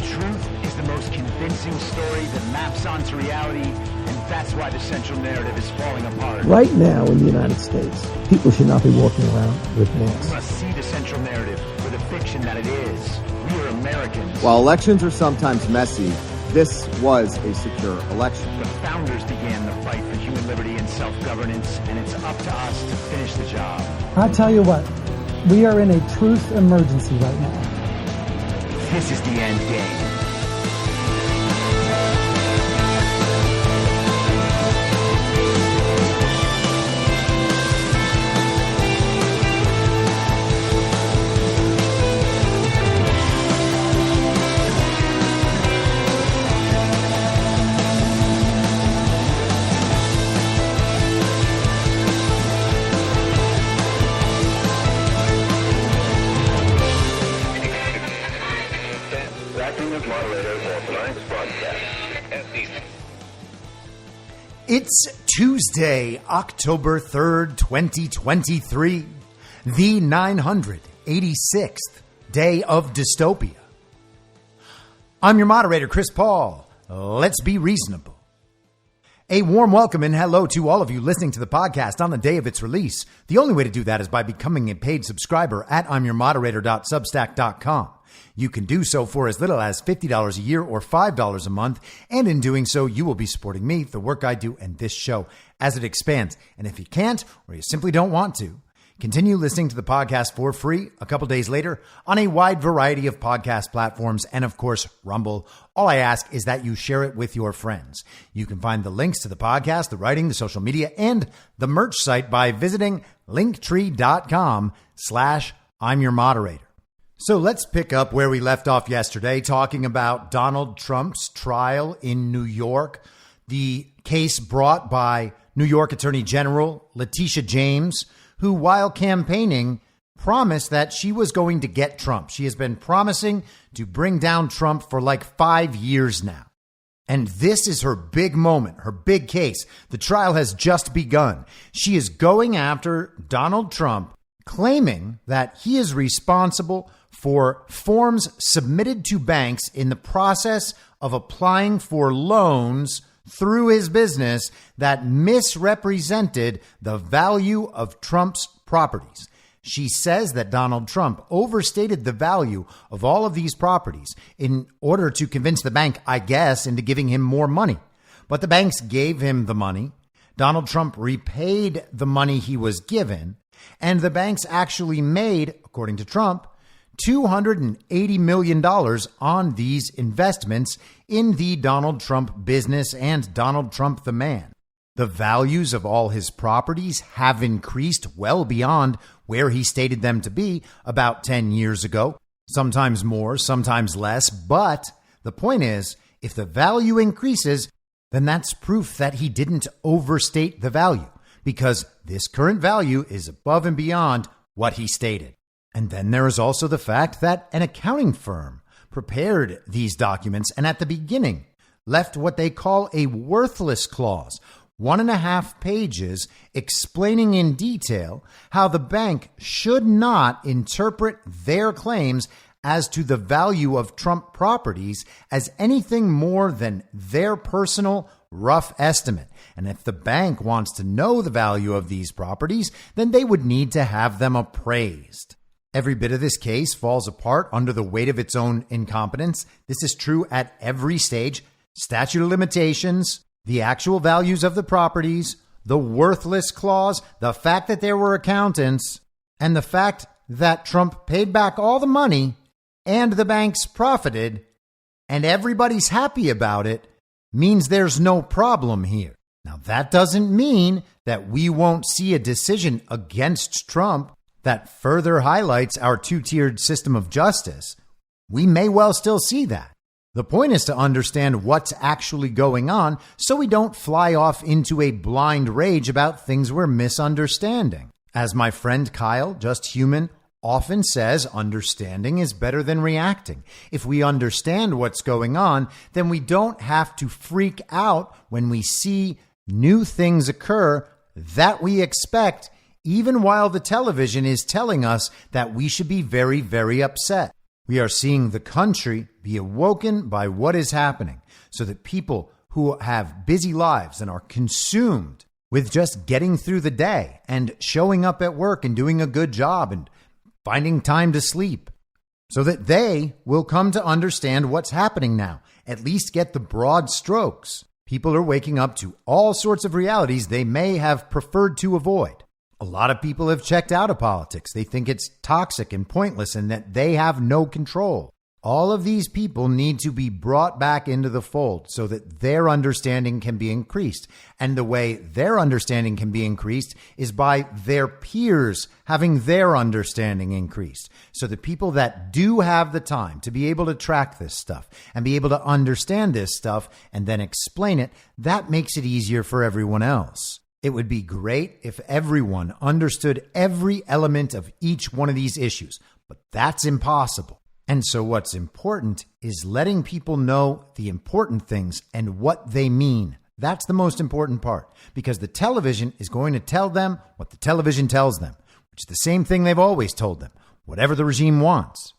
truth is the most convincing story that maps onto reality, and that's why the central narrative is falling apart. Right now in the United States, people should not be walking around with masks. We must see the central narrative for the fiction that it is. We are Americans. While elections are sometimes messy, this was a secure election. The founders began the fight for human liberty and self-governance, and it's up to us to finish the job. I'll tell you what, we are in a truth emergency right now. This is the end game. It's Tuesday, October 3rd, 2023, the 986th day of dystopia. I'm your moderator, Chris Paul. Let's be reasonable. A warm welcome and hello to all of you listening to the podcast on the day of its release. The only way to do that is by becoming a paid subscriber at I'mYourModerator.substack.com. You can do so for as little as $50 a year or $5 a month, and in doing so, you will be supporting me, the work I do, and this show as it expands. And if you can't, or you simply don't want to, continue listening to the podcast for free a couple days later on a wide variety of podcast platforms and, of course, Rumble. All I ask is that you share it with your friends. You can find the links to the podcast, the writing, the social media, and the merch site by visiting linktree.com/I'mYourModerator. So let's pick up where we left off yesterday, talking about Donald Trump's trial in New York, the case brought by New York Attorney General Letitia James, who, while campaigning, promised that she was going to get Trump. She has been promising to bring down Trump for like 5 years now. And this is her big moment, her big case. The trial has just begun. She is going after Donald Trump, claiming that he is responsible for forms submitted to banks in the process of applying for loans through his business that misrepresented the value of Trump's properties. She says that Donald Trump overstated the value of all of these properties in order to convince the bank, I guess, into giving him more money. But the banks gave him the money. Donald Trump repaid the money he was given, and the banks actually made, according to Trump, $280 million on these investments in the Donald Trump business and Donald Trump the man. The values of all his properties have increased well beyond where he stated them to be about 10 years ago, sometimes more, sometimes less. But the point is, if the value increases, then that's proof that he didn't overstate the value, because this current value is above and beyond what he stated. And then there is also the fact that an accounting firm prepared these documents and at the beginning left what they call a worthless clause, 1.5 pages, explaining in detail how the bank should not interpret their claims as to the value of Trump properties as anything more than their personal rough estimate. And if the bank wants to know the value of these properties, then they would need to have them appraised. Every bit of this case falls apart under the weight of its own incompetence. This is true at every stage. Statute of limitations, the actual values of the properties, the worthless clause, the fact that there were accountants, and the fact that Trump paid back all the money and the banks profited, and everybody's happy about it, means there's no problem here. Now, that doesn't mean that we won't see a decision against Trump that further highlights our two-tiered system of justice. We may well still see that. The point is to understand what's actually going on so we don't fly off into a blind rage about things we're misunderstanding. As my friend Kyle, Just Human, often says, understanding is better than reacting. If we understand what's going on, then we don't have to freak out when we see new things occur that we expect, even while the television is telling us that we should be very, very upset. We are seeing the country be awoken by what is happening so that people who have busy lives and are consumed with just getting through the day and showing up at work and doing a good job and finding time to sleep, so that they will come to understand what's happening now, at least get the broad strokes. People are waking up to all sorts of realities they may have preferred to avoid. A lot of people have checked out of politics. They think it's toxic and pointless and that they have no control. All of these people need to be brought back into the fold so that their understanding can be increased. And the way their understanding can be increased is by their peers having their understanding increased. So the people that do have the time to be able to track this stuff and be able to understand this stuff and then explain it, that makes it easier for everyone else. It would be great if everyone understood every element of each one of these issues, but that's impossible. And so what's important is letting people know the important things and what they mean. That's the most important part, because the television is going to tell them what the television tells them, which is the same thing they've always told them, whatever the regime wants.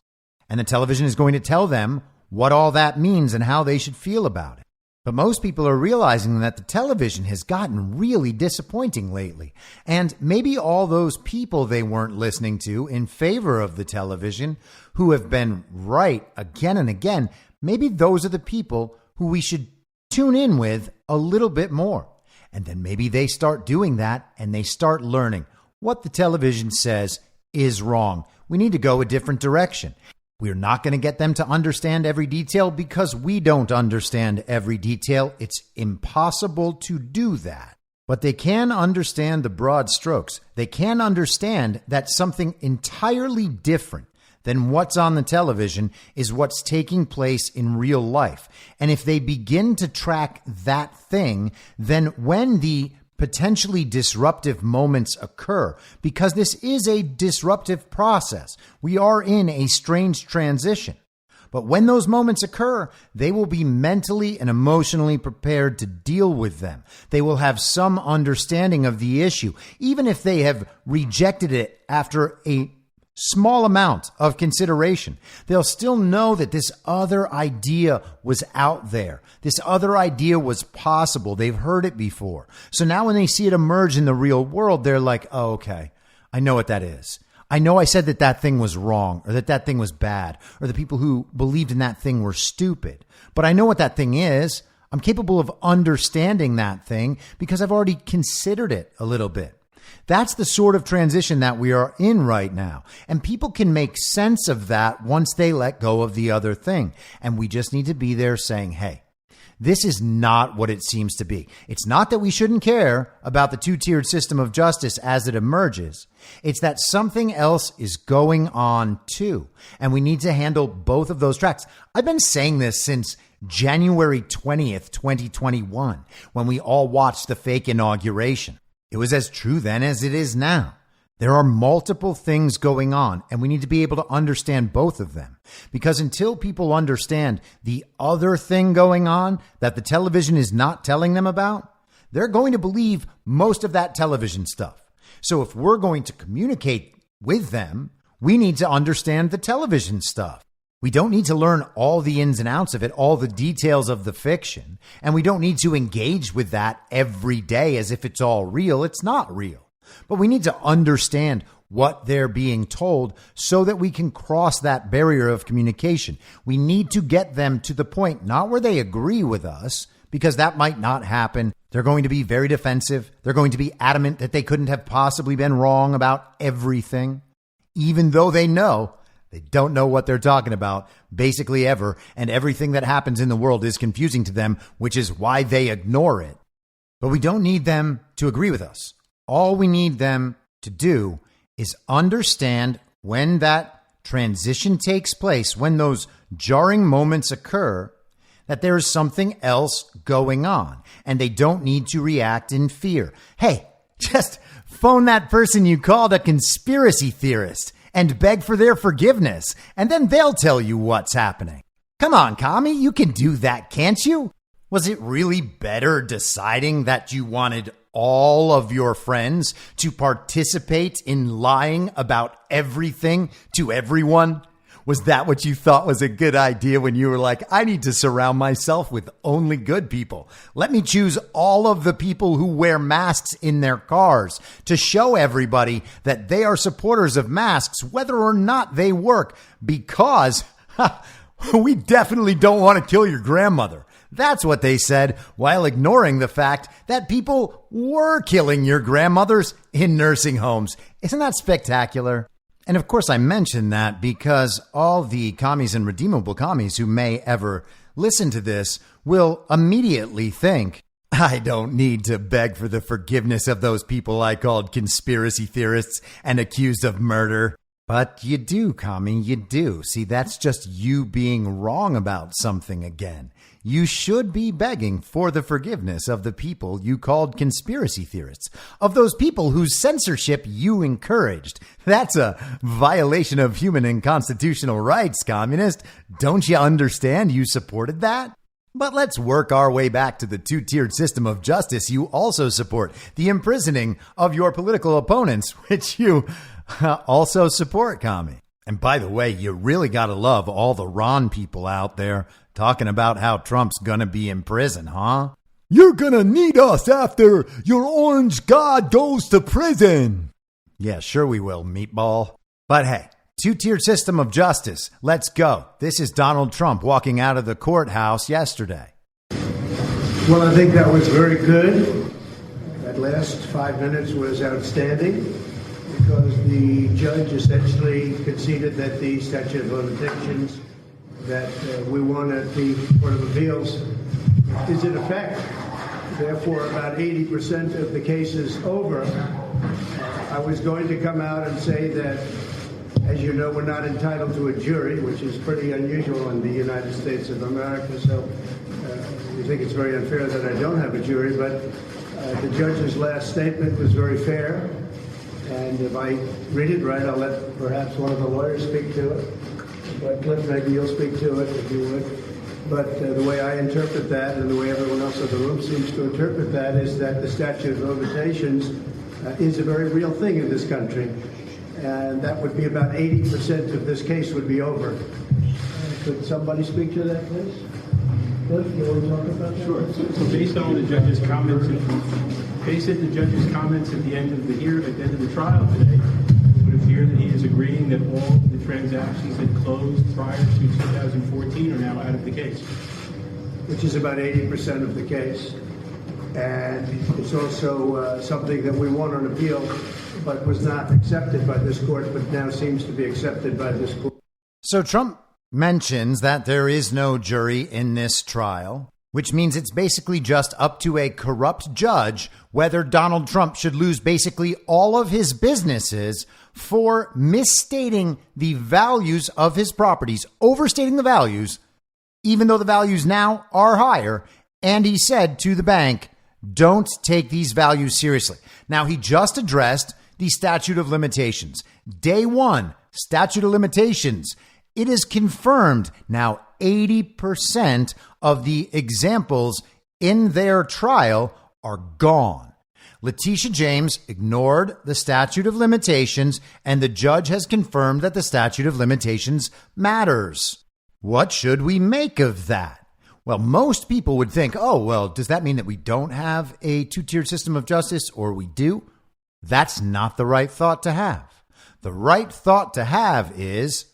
And the television is going to tell them what all that means and how they should feel about it. But most people are realizing that the television has gotten really disappointing lately. And maybe all those people they weren't listening to in favor of the television, who have been right again and again, maybe those are the people who we should tune in with a little bit more. And then maybe they start doing that and they start learning what the television says is wrong. We need to go a different direction. We're not going to get them to understand every detail because we don't understand every detail. It's impossible to do that. But they can understand the broad strokes. They can understand that something entirely different than what's on the television is what's taking place in real life. And if they begin to track that thing, then when the potentially disruptive moments occur, because this is a disruptive process. We are in a strange transition. But when those moments occur, they will be mentally and emotionally prepared to deal with them. They will have some understanding of the issue, even if they have rejected it after a small amount of consideration. They'll still know that this other idea was out there. This other idea was possible. They've heard it before. So now when they see it emerge in the real world, they're like, oh, okay, I know what that is. I know I said that that thing was wrong or that that thing was bad or the people who believed in that thing were stupid. But I know what that thing is. I'm capable of understanding that thing because I've already considered it a little bit. That's the sort of transition that we are in right now. And people can make sense of that once they let go of the other thing. And we just need to be there saying, hey, this is not what it seems to be. It's not that we shouldn't care about the two-tiered system of justice as it emerges. It's that something else is going on too. And we need to handle both of those tracks. I've been saying this since January 20th, 2021, when we all watched the fake inauguration. It was as true then as it is now. There are multiple things going on, and we need to be able to understand both of them. Because until people understand the other thing going on that the television is not telling them about, they're going to believe most of that television stuff. So if we're going to communicate with them, we need to understand the television stuff. We don't need to learn all the ins and outs of it, all the details of the fiction. And we don't need to engage with that every day as if it's all real. It's not real. But we need to understand what they're being told so that we can cross that barrier of communication. We need to get them to the point, not where they agree with us, because that might not happen. They're going to be very defensive. They're going to be adamant that they couldn't have possibly been wrong about everything, even though they know they don't know what they're talking about basically ever, and everything that happens in the world is confusing to them, which is why they ignore it. But we don't need them to agree with us. All we need them to do is understand when that transition takes place, when those jarring moments occur, that there is something else going on, and they don't need to react in fear. Hey, just phone that person you called a conspiracy theorist and beg for their forgiveness, and then they'll tell you what's happening. Come on, Kami, you can do that, can't you? Was it really better deciding that you wanted all of your friends to participate in lying about everything to everyone? Was that what you thought was a good idea when you were like, I need to surround myself with only good people? Let me choose all of the people who wear masks in their cars to show everybody that they are supporters of masks, whether or not they work, because we definitely don't want to kill your grandmother. That's what they said, while ignoring the fact that people were killing your grandmothers in nursing homes. Isn't that spectacular? And of course, I mention that because all the commies and redeemable commies who may ever listen to this will immediately think, I don't need to beg for the forgiveness of those people I called conspiracy theorists and accused of murder. But you do, commie, you do. See, that's just you being wrong about something again. You should be begging for the forgiveness of the people you called conspiracy theorists, of those people whose censorship you encouraged. That's a violation of human and constitutional rights, communist. Don't you understand you supported that? But let's work our way back to the two-tiered system of justice you also support, the imprisoning of your political opponents, which you also support, commie. And by the way, you really got to love all the Ron people out there talking about how Trump's gonna be in prison, huh? You're gonna need us after your orange god goes to prison. Yeah, sure we will, meatball. But hey, two-tiered system of justice. Let's go. This is Donald Trump walking out of the courthouse yesterday. Well, I think that was very good. That last 5 minutes was outstanding because the judge essentially conceded that the statute of limitations that we won at the Court of Appeals is in effect. Therefore, about 80% of the case is over. I was going to come out and say that, as you know, we're not entitled to a jury, which is pretty unusual in the United States of America. So we think it's very unfair that I don't have a jury. But the judge's last statement was very fair. And if I read it right, I'll let perhaps one of the lawyers speak to it. But Cliff, maybe you'll speak to it if you would. But the way I interpret that, and the way everyone else in the room seems to interpret that, is that the statute of limitations is a very real thing in this country. And that would be about 80% of this case would be over. Could somebody speak to that, please? Cliff, you want to talk about that? Sure. So based on the judge's comments, at the end of the hearing, at the end of the trial today, it would appear that he is agreeing that all the transactions that closed prior to 2014 are now out of the case. Which is about 80% of the case. And it's also something that we won on appeal, but was not accepted by this court, but now seems to be accepted by this court. So Trump mentions that there is no jury in this trial, which means it's basically just up to a corrupt judge whether Donald Trump should lose basically all of his businesses for misstating the values of his properties, overstating the values, even though the values now are higher. And he said to the bank, don't take these values seriously. Now, he just addressed the statute of limitations. Day one, statute of limitations. It is confirmed now 80% of the examples in their trial are gone. Letitia James ignored the statute of limitations, and the judge has confirmed that the statute of limitations matters. What should we make of that? Well, most people would think, oh, well, does that mean that we don't have a two-tiered system of justice, or we do? That's not the right thought to have. The right thought to have is,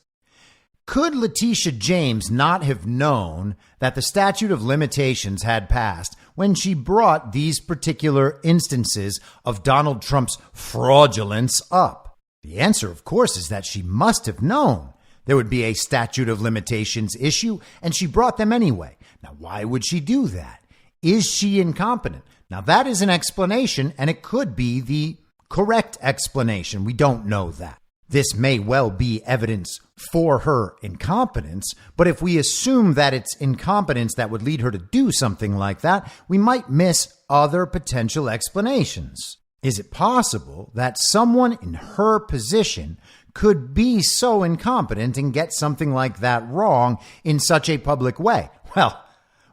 could Letitia James not have known that the statute of limitations had passed when she brought these particular instances of Donald Trump's fraudulence up? The answer, of course, is that she must have known there would be a statute of limitations issue, and she brought them anyway. Now, why would she do that? Is she incompetent? Now, that is an explanation, and it could be the correct explanation. We don't know that. This may well be evidence for her incompetence, but if we assume that it's incompetence that would lead her to do something like that, we might miss other potential explanations. Is it possible that someone in her position could be so incompetent and get something like that wrong in such a public way? Well,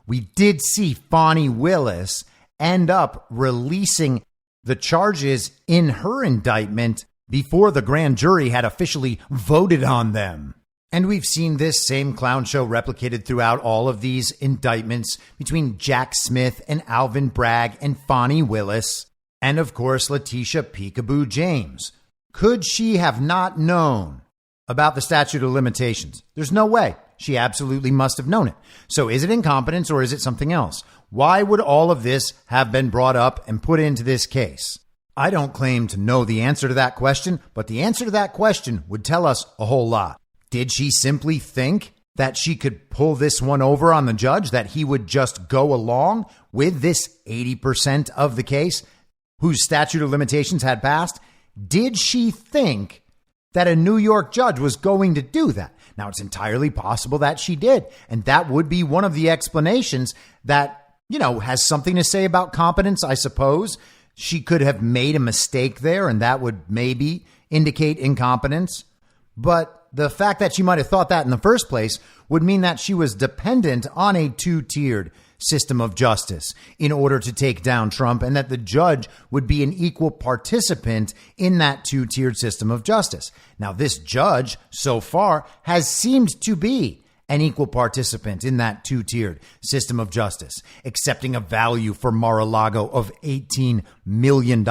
we did see Fani Willis end up releasing the charges in her indictment before the grand jury had officially voted on them. And we've seen this same clown show replicated throughout all of these indictments between Jack Smith and Alvin Bragg and Fonnie Willis, and of course, Letitia Peekaboo James. Could she have not known about the statute of limitations? There's no way. She absolutely must have known it. So is it incompetence or is it something else? Why would all of this have been brought up and put into this case? I don't claim to know the answer to that question, but the answer to that question would tell us a whole lot. Did she simply think that she could pull this one over on the judge, that he would just go along with this 80% of the case whose statute of limitations had passed? Did she think that a New York judge was going to do that? Now, it's entirely possible that she did. And that would be one of the explanations that, has something to say about competence, I suppose. She could have made a mistake there, and that would maybe indicate incompetence. But the fact that she might have thought that in the first place would mean that she was dependent on a two-tiered system of justice in order to take down Trump, and that the judge would be an equal participant in that two-tiered system of justice. Now, this judge so far has seemed to be an equal participant in that two-tiered system of justice, accepting a value for Mar-a-Lago of $18 million.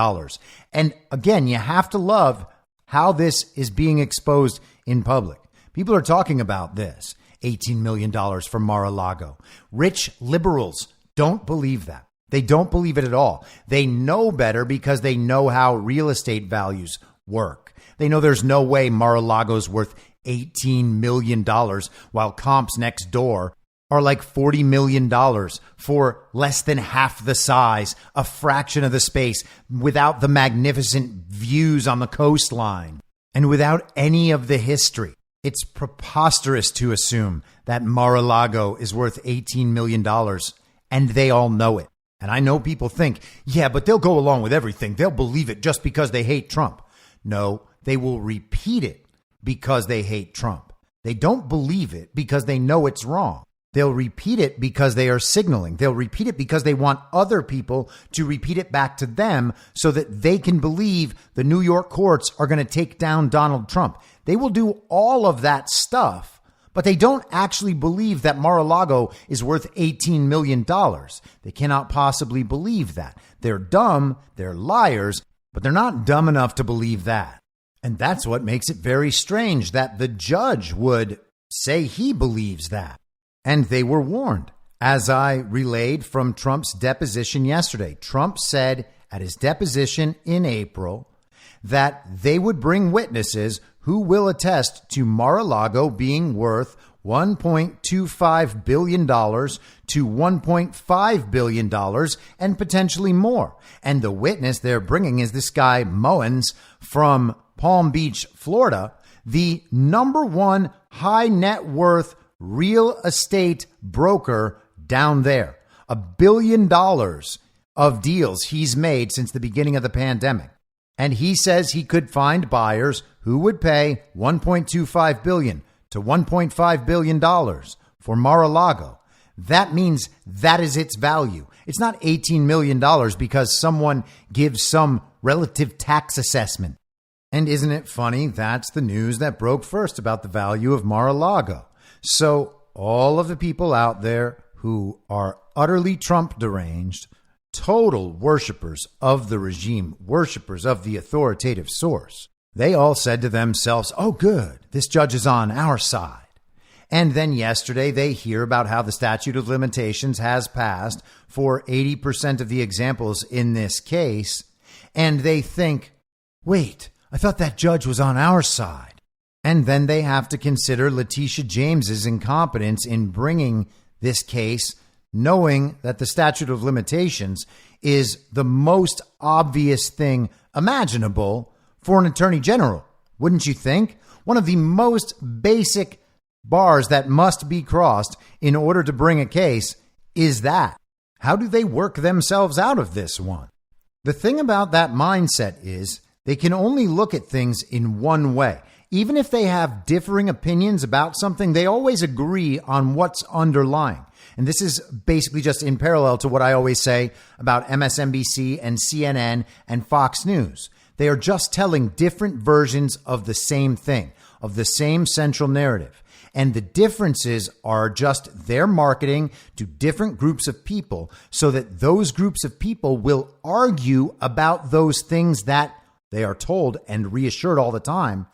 And again, you have to love how this is being exposed in public. People are talking about this. $18 million for Mar-a-Lago. Rich liberals don't believe that. They don't believe it at all. They know better because they know how real estate values work. They know there's no way Mar-a-Lago's worth $18 million while comps next door are like $40 million for less than half the size, a fraction of the space, without the magnificent views on the coastline, and without any of the history. It's preposterous to assume that Mar-a-Lago is worth $18 million, and they all know it. And I know people think, yeah, but they'll go along with everything. They'll believe it just because they hate Trump. No, they will repeat it because they hate Trump. They don't believe it because they know it's wrong. They'll repeat it because they are signaling. They'll repeat it because they want other people to repeat it back to them so that they can believe the New York courts are going to take down Donald Trump. They will do all of that stuff, but they don't actually believe that Mar-a-Lago is worth $18 million. They cannot possibly believe that. They're dumb, they're liars, but they're not dumb enough to believe that. And that's what makes it very strange that the judge would say he believes that. And they were warned. As I relayed from Trump's deposition yesterday, Trump said at his deposition in April that they would bring witnesses who will attest to Mar-a-Lago being worth $1.25 billion to $1.5 billion and potentially more. And the witness they're bringing is this guy Moens from Palm Beach, Florida, the number one high net worth real estate broker down there. $1 billion of deals he's made since the beginning of the pandemic. And he says he could find buyers who would pay $1.25 billion to $1.5 billion for Mar-a-Lago. That means that is its value. It's not $18 million because someone gives some relative tax assessment. And isn't it funny? That's the news that broke first about the value of Mar-a-Lago. So all of the people out there who are utterly Trump deranged, total worshipers of the regime, worshipers of the authoritative source, they all said to themselves, oh, good, this judge is on our side. And then yesterday they hear about how the statute of limitations has passed for 80% of the examples in this case. And they think, wait, I thought that judge was on our side. And then they have to consider Letitia James's incompetence in bringing this case, knowing that the statute of limitations is the most obvious thing imaginable for an attorney general. Wouldn't you think? One of the most basic bars that must be crossed in order to bring a case is that. How do they work themselves out of this one? The thing about that mindset is they can only look at things in one way. Even if they have differing opinions about something, they always agree on what's underlying. And this is basically just in parallel to what I always say about MSNBC and CNN and Fox News. They are just telling different versions of the same thing, of the same central narrative. And the differences are just their marketing to different groups of people so that those groups of people will argue about those things that they are told and reassured all the time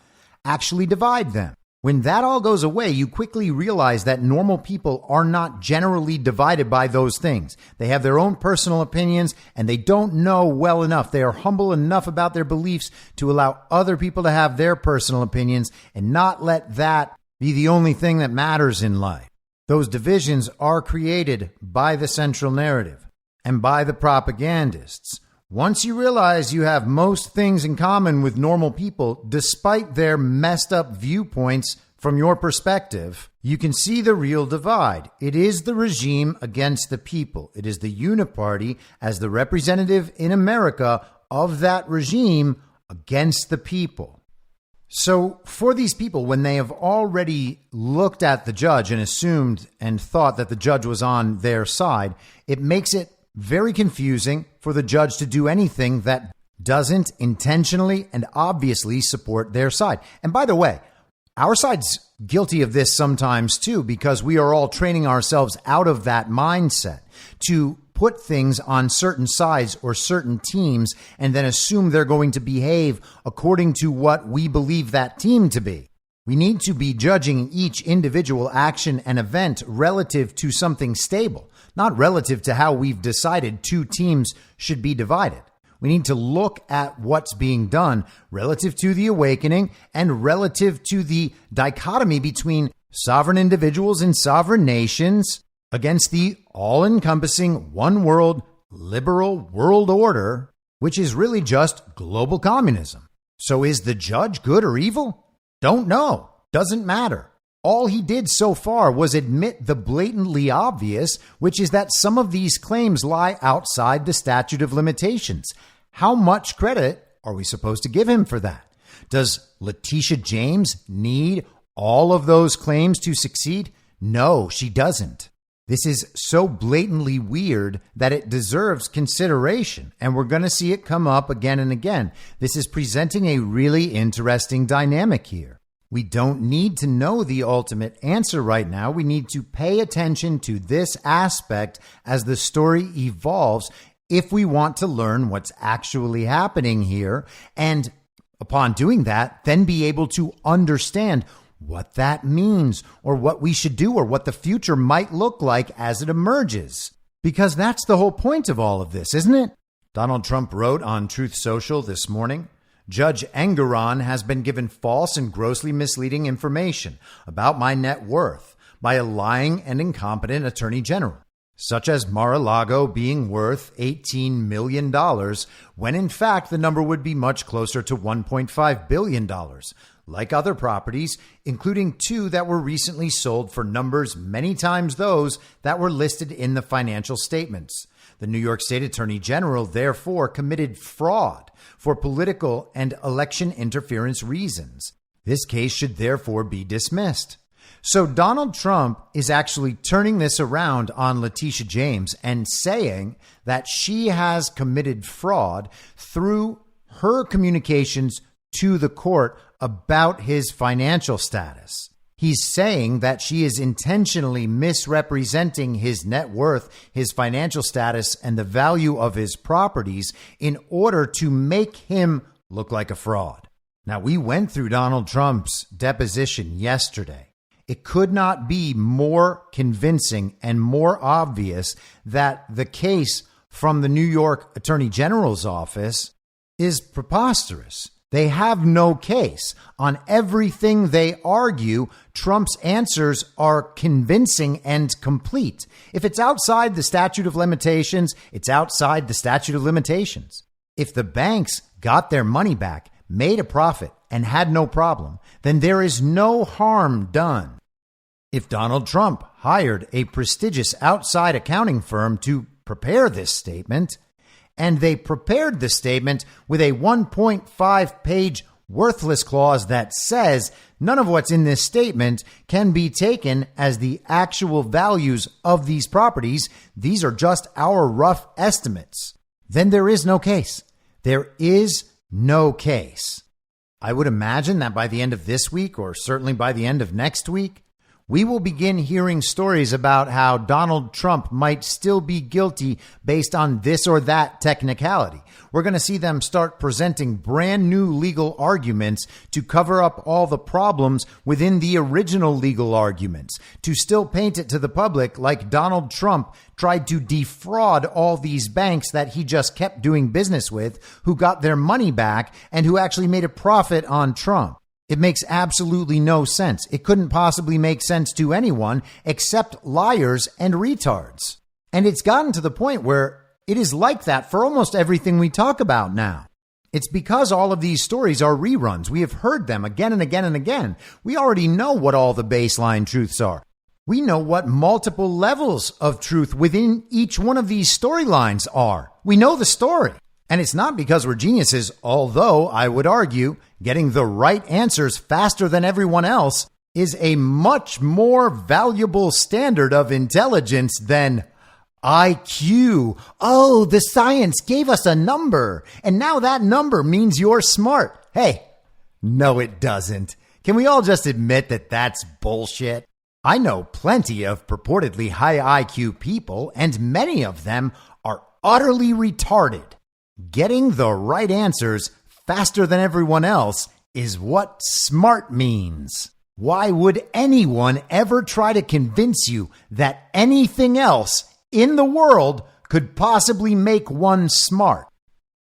actually divide them. When that all goes away, you quickly realize that normal people are not generally divided by those things. They have their own personal opinions and they don't know well enough. They are humble enough about their beliefs to allow other people to have their personal opinions and not let that be the only thing that matters in life. Those divisions are created by the central narrative and by the propagandists. Once you realize you have most things in common with normal people, despite their messed up viewpoints from your perspective, you can see the real divide. It is the regime against the people. It is the uniparty as the representative in America of that regime against the people. So for these people, when they have already looked at the judge and assumed and thought that the judge was on their side, it makes it very confusing for the judge to do anything that doesn't intentionally and obviously support their side. And by the way, our side's guilty of this sometimes too, because we are all training ourselves out of that mindset to put things on certain sides or certain teams and then assume they're going to behave according to what we believe that team to be. We need to be judging each individual action and event relative to something stable, not relative to how we've decided two teams should be divided. We need to look at what's being done relative to the awakening and relative to the dichotomy between sovereign individuals and sovereign nations against the all-encompassing one world liberal world order, which is really just global communism. So is the judge good or evil? Don't know. Doesn't matter. All he did so far was admit the blatantly obvious, which is that some of these claims lie outside the statute of limitations. How much credit are we supposed to give him for that? Does Letitia James need all of those claims to succeed? No, she doesn't. This is so blatantly weird that it deserves consideration, and we're going to see it come up again and again. This is presenting a really interesting dynamic here. We don't need to know the ultimate answer right now. We need to pay attention to this aspect as the story evolves if we want to learn what's actually happening here. And upon doing that, then be able to understand what that means or what we should do or what the future might look like as it emerges. Because that's the whole point of all of this, isn't it? Donald Trump wrote on Truth Social this morning, Judge Engoron has been given false and grossly misleading information about my net worth by a lying and incompetent attorney general, such as Mar-a-Lago being worth $18 million, when in fact the number would be much closer to $1.5 billion, like other properties, including two that were recently sold for numbers many times those that were listed in the financial statements. The New York State Attorney General therefore committed fraud for political and election interference reasons. This case should therefore be dismissed. So Donald Trump is actually turning this around on Letitia James and saying that she has committed fraud through her communications to the court about his financial status. He's saying that she is intentionally misrepresenting his net worth, his financial status, and the value of his properties in order to make him look like a fraud. Now, we went through Donald Trump's deposition yesterday. It could not be more convincing and more obvious that the case from the New York Attorney General's office is preposterous. They have no case. On everything they argue, Trump's answers are convincing and complete. If it's outside the statute of limitations, it's outside the statute of limitations. If the banks got their money back, made a profit, and had no problem, then there is no harm done. If Donald Trump hired a prestigious outside accounting firm to prepare this statement, and they prepared the statement with a 1.5-page worthless clause that says none of what's in this statement can be taken as the actual values of these properties, these are just our rough estimates, then there is no case. There is no case. I would imagine that by the end of this week, or certainly by the end of next week, we will begin hearing stories about how Donald Trump might still be guilty based on this or that technicality. We're going to see them start presenting brand new legal arguments to cover up all the problems within the original legal arguments, to still paint it to the public like Donald Trump tried to defraud all these banks that he just kept doing business with, who got their money back and who actually made a profit on Trump. It makes absolutely no sense. It couldn't possibly make sense to anyone except liars and retards. And it's gotten to the point where it is like that for almost everything we talk about now. It's because all of these stories are reruns. We have heard them again and again and again. We already know what all the baseline truths are. We know what multiple levels of truth within each one of these storylines are. We know the story. And it's not because we're geniuses, although I would argue getting the right answers faster than everyone else is a much more valuable standard of intelligence than IQ. Oh, the science gave us a number, and now that number means you're smart. Hey, no, it doesn't. Can we all just admit that that's bullshit? I know plenty of purportedly high IQ people, and many of them are utterly retarded. Getting the right answers faster than everyone else is what smart means. Why would anyone ever try to convince you that anything else in the world could possibly make one smart?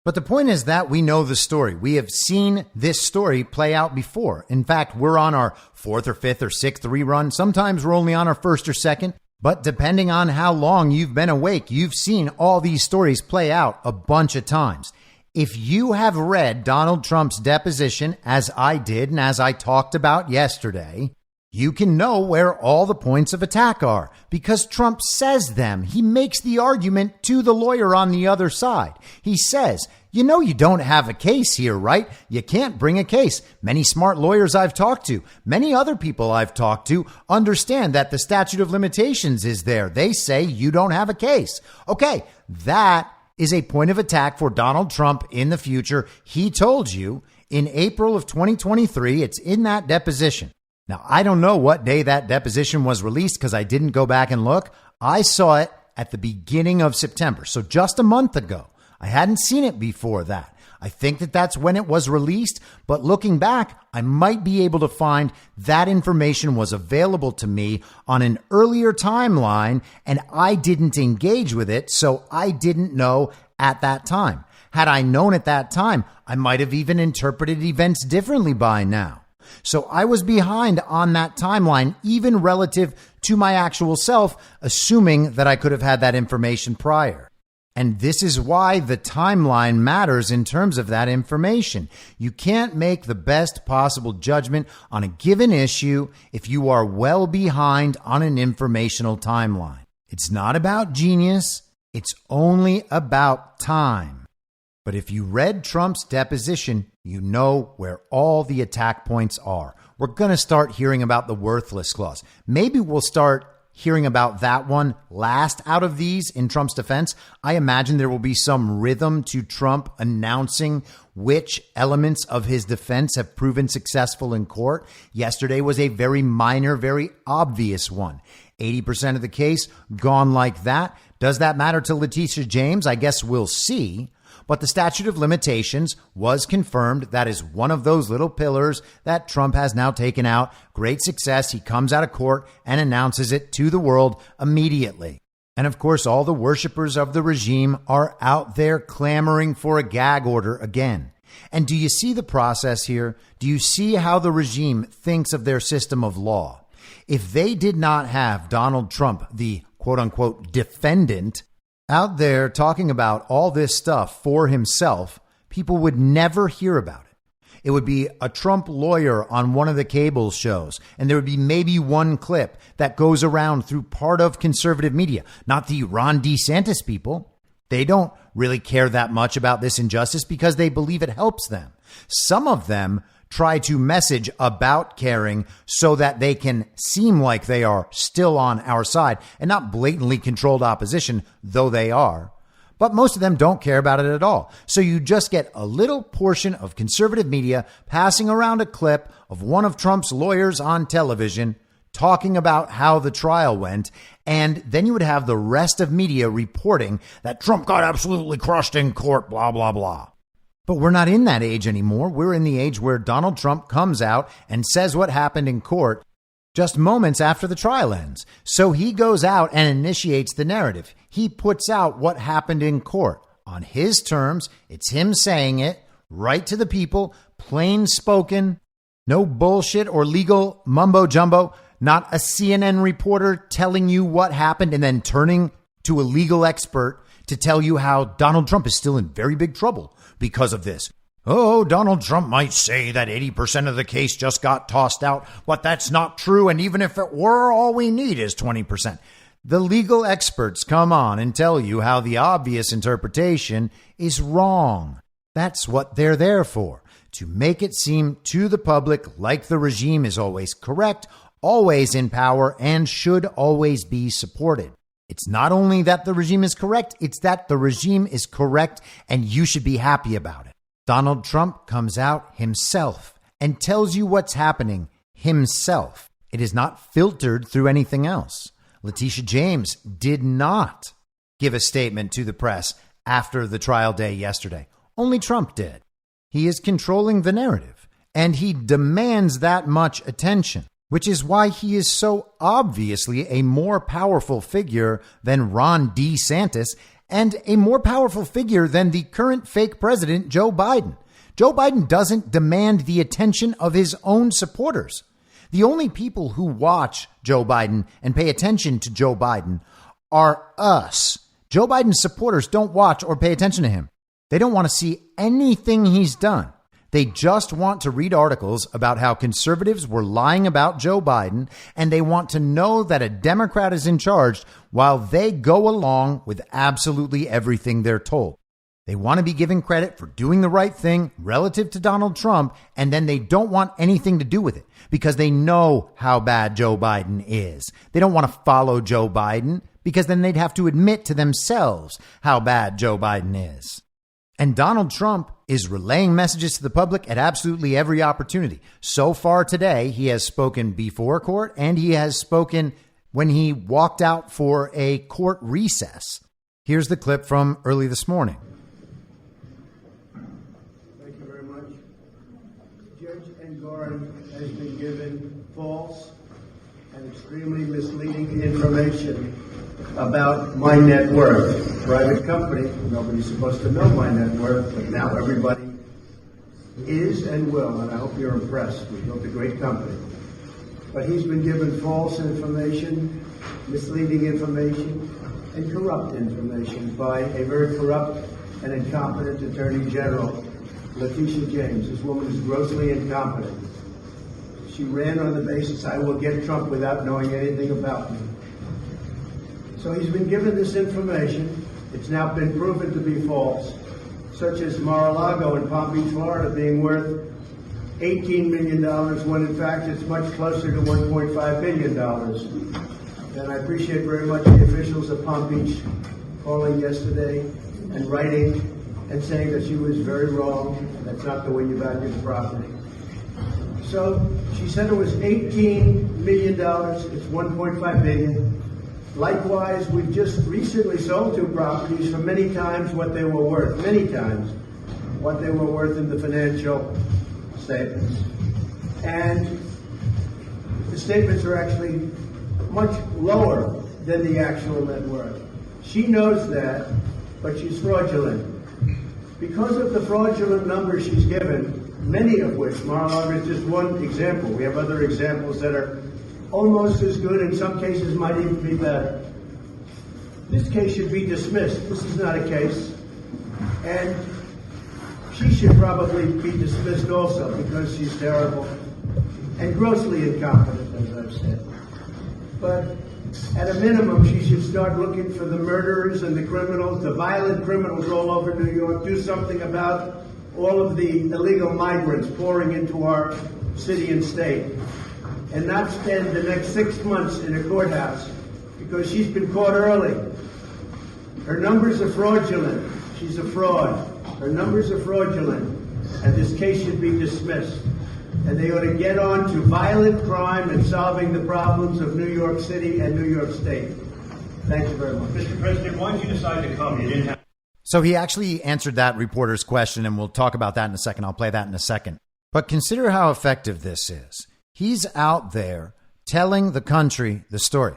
But the point is that we know the story. We have seen this story play out before. In fact, we're on our 4th or 5th or 6th rerun. Sometimes we're only on our 1st or 2nd. But depending on how long you've been awake, you've seen all these stories play out a bunch of times. If you have read Donald Trump's deposition, as I did and as I talked about yesterday, you can know where all the points of attack are because Trump says them. He makes the argument to the lawyer on the other side. He says, you know, you don't have a case here, right? You can't bring a case. Many smart lawyers I've talked to, many other people I've talked to understand that the statute of limitations is there. They say you don't have a case. Okay, that is a point of attack for Donald Trump in the future. He told you in April of 2023, it's in that deposition. Now, I don't know what day that deposition was released because I didn't go back and look. I saw it at the beginning of September, so just a month ago. I hadn't seen it before that. I think that that's when it was released, but looking back, I might be able to find that information was available to me on an earlier timeline, and I didn't engage with it, so I didn't know at that time. Had I known at that time, I might have even interpreted events differently by now. So I was behind on that timeline, even relative to my actual self, assuming that I could have had that information prior. And this is why the timeline matters in terms of that information. You can't make the best possible judgment on a given issue if you are well behind on an informational timeline. It's not about genius. It's only about time. But if you read Trump's deposition, you know where all the attack points are. We're going to start hearing about the worthless clause. Maybe we'll start hearing about that one last out of these in Trump's defense. I imagine there will be some rhythm to Trump announcing which elements of his defense have proven successful in court. Yesterday was a very minor, very obvious one. 80% of the case gone like that. Does that matter to Letitia James? I guess we'll see. But the statute of limitations was confirmed. That is one of those little pillars that Trump has now taken out. Great success. He comes out of court and announces it to the world immediately. And of course, all the worshipers of the regime are out there clamoring for a gag order again. And do you see the process here? Do you see how the regime thinks of their system of law? If they did not have Donald Trump, the quote unquote defendant, out there talking about all this stuff for himself, people would never hear about it. It would be a Trump lawyer on one of the cable shows, and there would be maybe one clip that goes around through part of conservative media, not the Ron DeSantis people. They don't really care that much about this injustice because they believe it helps them. Some of them try to message about caring so that they can seem like they are still on our side and not blatantly controlled opposition, though they are. But most of them don't care about it at all. So you just get a little portion of conservative media passing around a clip of one of Trump's lawyers on television talking about how the trial went, and then you would have the rest of media reporting that Trump got absolutely crushed in court, blah, blah, blah. But we're not in that age anymore. We're in the age where Donald Trump comes out and says what happened in court just moments after the trial ends. So he goes out and initiates the narrative. He puts out what happened in court on his terms. It's him saying it right to the people, plain spoken, no bullshit or legal mumbo jumbo, not a CNN reporter telling you what happened and then turning to a legal expert to tell you how Donald Trump is still in very big trouble because of this. Oh, Donald Trump might say that 80% of the case just got tossed out, but that's not true. And even if it were, all we need is 20%. The legal experts come on and tell you how the obvious interpretation is wrong. That's what they're there for, to make it seem to the public like the regime is always correct, always in power, and should always be supported. It's not only that the regime is correct, it's that the regime is correct and you should be happy about it. Donald Trump comes out himself and tells you what's happening himself. It is not filtered through anything else. Letitia James did not give a statement to the press after the trial day yesterday. Only Trump did. He is controlling the narrative, and he demands that much attention, which is why he is so obviously a more powerful figure than Ron DeSantis and a more powerful figure than the current fake president, Joe Biden. Joe Biden doesn't demand the attention of his own supporters. The only people who watch Joe Biden and pay attention to Joe Biden are us. Joe Biden's supporters don't watch or pay attention to him. They don't want to see anything he's done. They just want to read articles about how conservatives were lying about Joe Biden, and they want to know that a Democrat is in charge while they go along with absolutely everything they're told. They want to be given credit for doing the right thing relative to Donald Trump, and then they don't want anything to do with it because they know how bad Joe Biden is. They don't want to follow Joe Biden because then they'd have to admit to themselves how bad Joe Biden is. And Donald Trump is relaying messages to the public at absolutely every opportunity. So far today, he has spoken before court and he has spoken when he walked out for a court recess. Here's the clip from early this morning. Thank you very much. Judge Engoron has been given false and extremely misleading information about my net worth. Private company, nobody's supposed to know my net worth, but now everybody is and will, and I hope you're impressed. We built a great company. But he's been given false information, misleading information, and corrupt information by a very corrupt and incompetent Attorney General, Letitia James. This woman is grossly incompetent. She ran on the basis, I will get Trump without knowing anything about me. So he's been given this information. It's now been proven to be false, such as Mar-a-Lago in Palm Beach, Florida, being worth $18 million, when in fact it's much closer to $1.5 billion. And I appreciate very much the officials of Palm Beach calling yesterday and writing and saying that she was very wrong. That's not the way you value the property. So she said it was $18 million. It's $1.5 billion. Likewise, we've just recently sold two properties for many times what they were worth, many times what they were worth in the financial statements. And the statements are actually much lower than the actual net worth. She knows that, but she's fraudulent. Because of the fraudulent numbers she's given, many of which, Mar-a-Lago is just one example. We have other examples that are almost as good, in some cases might even be better. This case should be dismissed. This is not a case. And she should probably be dismissed also because she's terrible and grossly incompetent, as I've said. But at a minimum, she should start looking for the murderers and the criminals, the violent criminals all over New York, do something about all of the illegal migrants pouring into our city and state, and not spend the next 6 months in a courthouse because she's been caught early. Her numbers are fraudulent. She's a fraud. Her numbers are fraudulent, and this case should be dismissed. and they ought to get on to violent crime and solving the problems of New York City and New York State. Thank you very much. Mr. President, why did you decide to come? You didn't have... So he actually answered that reporter's question, and we'll talk about that in a second. I'll play that in a second. But consider how effective this is. He's out there telling the country the story.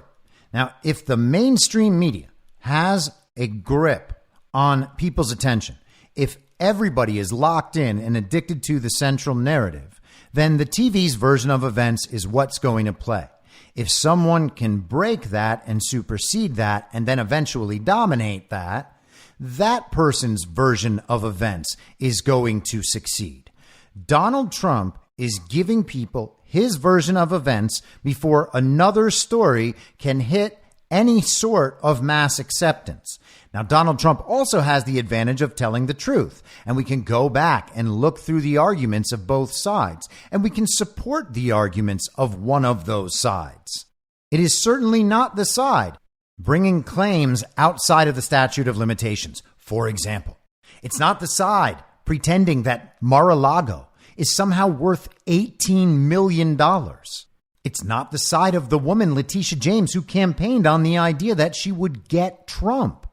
Now, if the mainstream media has a grip on people's attention, if everybody is locked in and addicted to the central narrative, then the TV's version of events is what's going to play. If someone can break that and supersede that and then eventually dominate that, that person's version of events is going to succeed. Donald Trump is giving people his version of events before another story can hit any sort of mass acceptance. Now, Donald Trump also has the advantage of telling the truth, and we can go back and look through the arguments of both sides, and we can support the arguments of one of those sides. It is certainly not the side bringing claims outside of the statute of limitations. For example, it's not the side pretending that Mar-a-Lago is somehow worth $18 million. It's not the side of the woman, Letitia James, who campaigned on the idea that she would get Trump.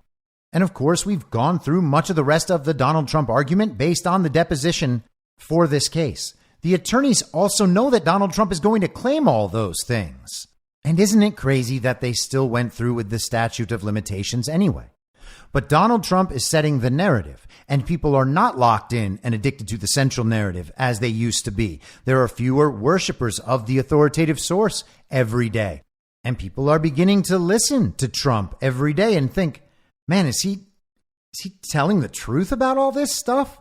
And of course, we've gone through much of the rest of the Donald Trump argument based on the deposition for this case. The attorneys also know that Donald Trump is going to claim all those things. And isn't it crazy that they still went through with the statute of limitations anyway? But Donald Trump is setting the narrative, and people are not locked in and addicted to the central narrative as they used to be. There are fewer worshipers of the authoritative source every day. And people are beginning to listen to Trump every day and think, man, is he telling the truth about all this stuff?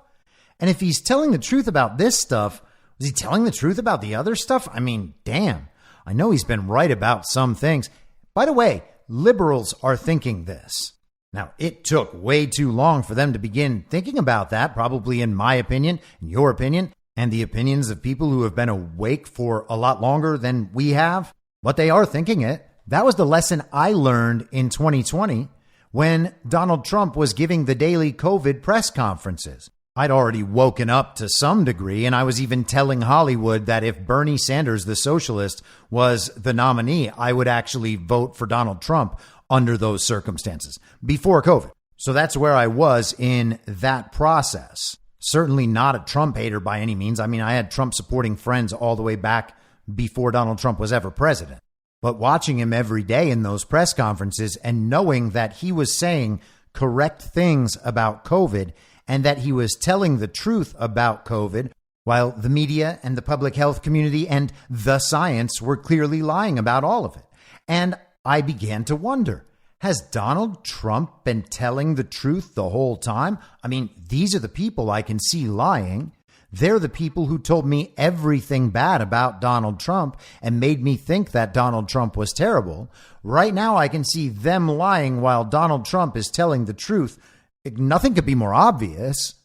And if he's telling the truth about this stuff, is he telling the truth about the other stuff? I mean, damn, I know he's been right about some things. By the way, liberals are thinking this. Now, it took way too long for them to begin thinking about that, probably in my opinion, in your opinion, and the opinions of people who have been awake for a lot longer than we have. But they are thinking it. That was the lesson I learned in 2020 when Donald Trump was giving the daily COVID press conferences. I'd already woken up to some degree, and I was even telling Hollywood that if Bernie Sanders, the socialist, was the nominee, I would actually vote for Donald Trump under those circumstances before COVID. So that's where I was in that process. Certainly not a Trump hater by any means. I mean, I had Trump supporting friends all the way back before Donald Trump was ever president. But watching him every day in those press conferences and knowing that he was saying correct things about COVID and that he was telling the truth about COVID, while the media and the public health community and the science were clearly lying about all of it. And I began to wonder, has Donald Trump been telling the truth the whole time? I mean, these are the people I can see lying. They're the people who told me everything bad about Donald Trump and made me think that Donald Trump was terrible. Right now, I can see them lying while Donald Trump is telling the truth. Nothing could be more obvious.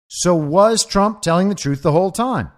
So was Trump telling the truth the whole time?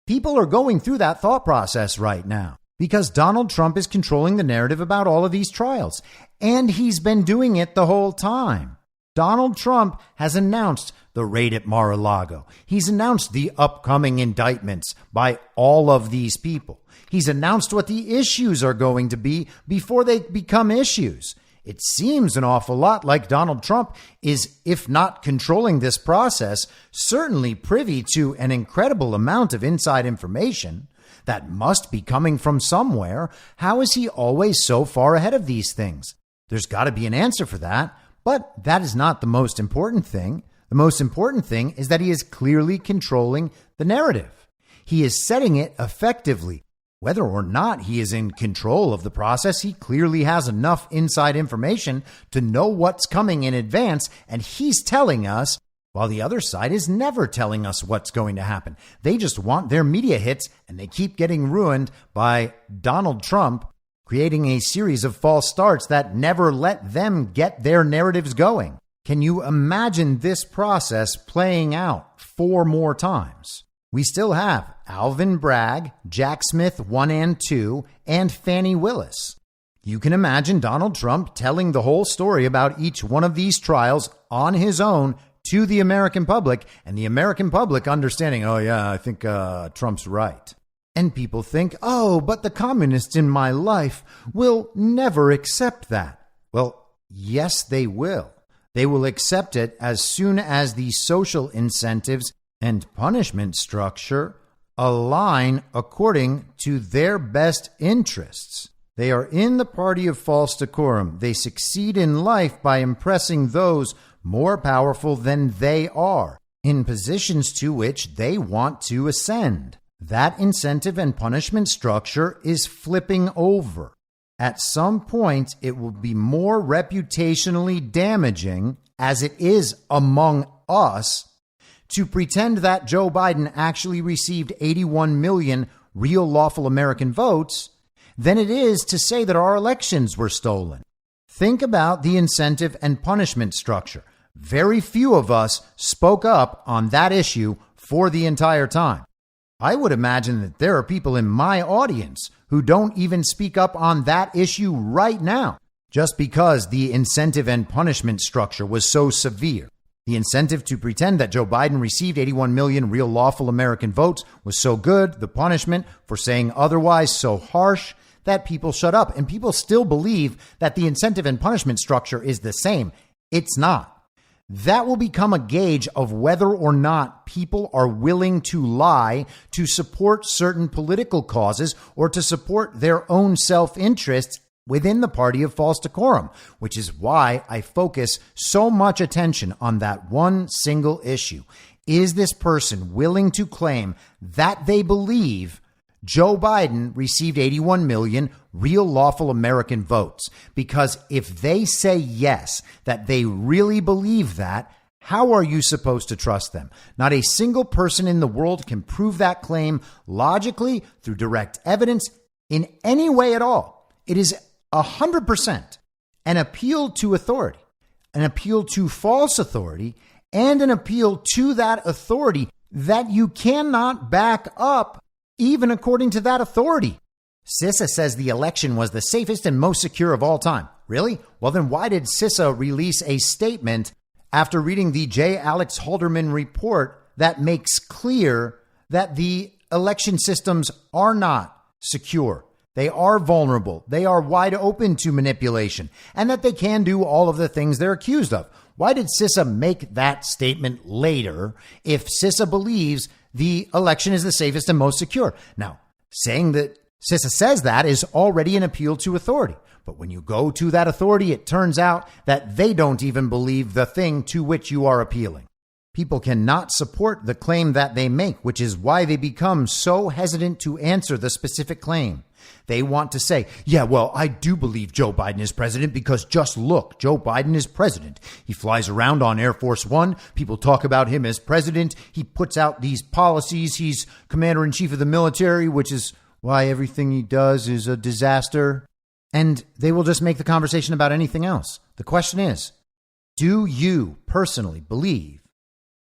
People are going through that thought process right now because Donald Trump is controlling the narrative about all of these trials, and he's been doing it the whole time. Donald Trump has announced the raid at Mar-a-Lago. He's announced the upcoming indictments by all of these people. He's announced what the issues are going to be before they become issues. It seems an awful lot like Donald Trump is, if not controlling this process, certainly privy to an incredible amount of inside information that must be coming from somewhere. How is he always so far ahead of these things? There's got to be an answer for that, but that is not the most important thing. The most important thing is that he is clearly controlling the narrative. He is setting it effectively. Whether or not he is in control of the process, he clearly has enough inside information to know what's coming in advance, and he's telling us, while the other side is never telling us what's going to happen. They just want their media hits, and they keep getting ruined by Donald Trump creating a series of false starts that never let them get their narratives going. Can you imagine this process playing out 4 more times? We still have Alvin Bragg, Jack Smith 1 and 2, and Fani Willis. You can imagine Donald Trump telling the whole story about each one of these trials on his own to the American public, and the American public understanding, oh yeah, I think Trump's right. And people think, oh, but the communists in my life will never accept that. Well, yes, they will. They will accept it as soon as the social incentives and punishment structure align according to their best interests. They are in the party of false decorum. They succeed in life by impressing those more powerful than they are in positions to which they want to ascend. That incentive and punishment structure is flipping over. At some point, it will be more reputationally damaging, as it is among us, to pretend that Joe Biden actually received 81 million real lawful American votes than it is to say that our elections were stolen. Think about the incentive and punishment structure. Very few of us spoke up on that issue for the entire time. I would imagine that there are people in my audience who don't even speak up on that issue right now, just because the incentive and punishment structure was so severe. The incentive to pretend that Joe Biden received 81 million real lawful American votes was so good, the punishment for saying otherwise so harsh, that people shut up. And people still believe that the incentive and punishment structure is the same. It's not. That will become a gauge of whether or not people are willing to lie to support certain political causes or to support their own self-interests within the party of false decorum, which is why I focus so much attention on that one single issue. Is this person willing to claim that they believe Joe Biden received 81 million real lawful American votes? Because if they say yes, that they really believe that, how are you supposed to trust them? Not a single person in the world can prove that claim logically through direct evidence in any way at all. It is 100% an appeal to authority, an appeal to false authority, and an appeal to that authority that you cannot back up even according to that authority. CISA says the election was the safest and most secure of all time. Really? Well, then why did CISA release a statement after reading the J. Alex Halderman report that makes clear that the election systems are not secure? They are vulnerable. They are wide open to manipulation, and that they can do all of the things they're accused of. Why did CISA make that statement later if CISA believes the election is the safest and most secure? Now, saying that CISA says that is already an appeal to authority. But when you go to that authority, it turns out that they don't even believe the thing to which you are appealing. People cannot support the claim that they make, which is why they become so hesitant to answer the specific claim. They want to say, yeah, well, I do believe Joe Biden is president because just look, Joe Biden is president. He flies around on Air Force One. People talk about him as president. He puts out these policies. He's commander in chief of the military, which is why everything he does is a disaster. And they will just make the conversation about anything else. The question is, do you personally believe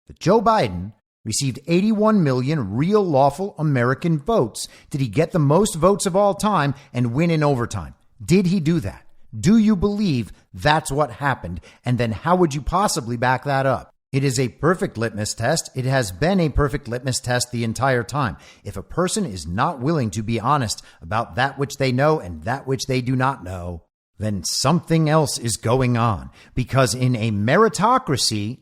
that Joe Biden received 81 million real lawful American votes? Did he get the most votes of all time and win in overtime? Did he do that? Do you believe that's what happened? And then how would you possibly back that up? It is a perfect litmus test. It has been a perfect litmus test the entire time. If a person is not willing to be honest about that which they know and that which they do not know, then something else is going on. Because in a meritocracy,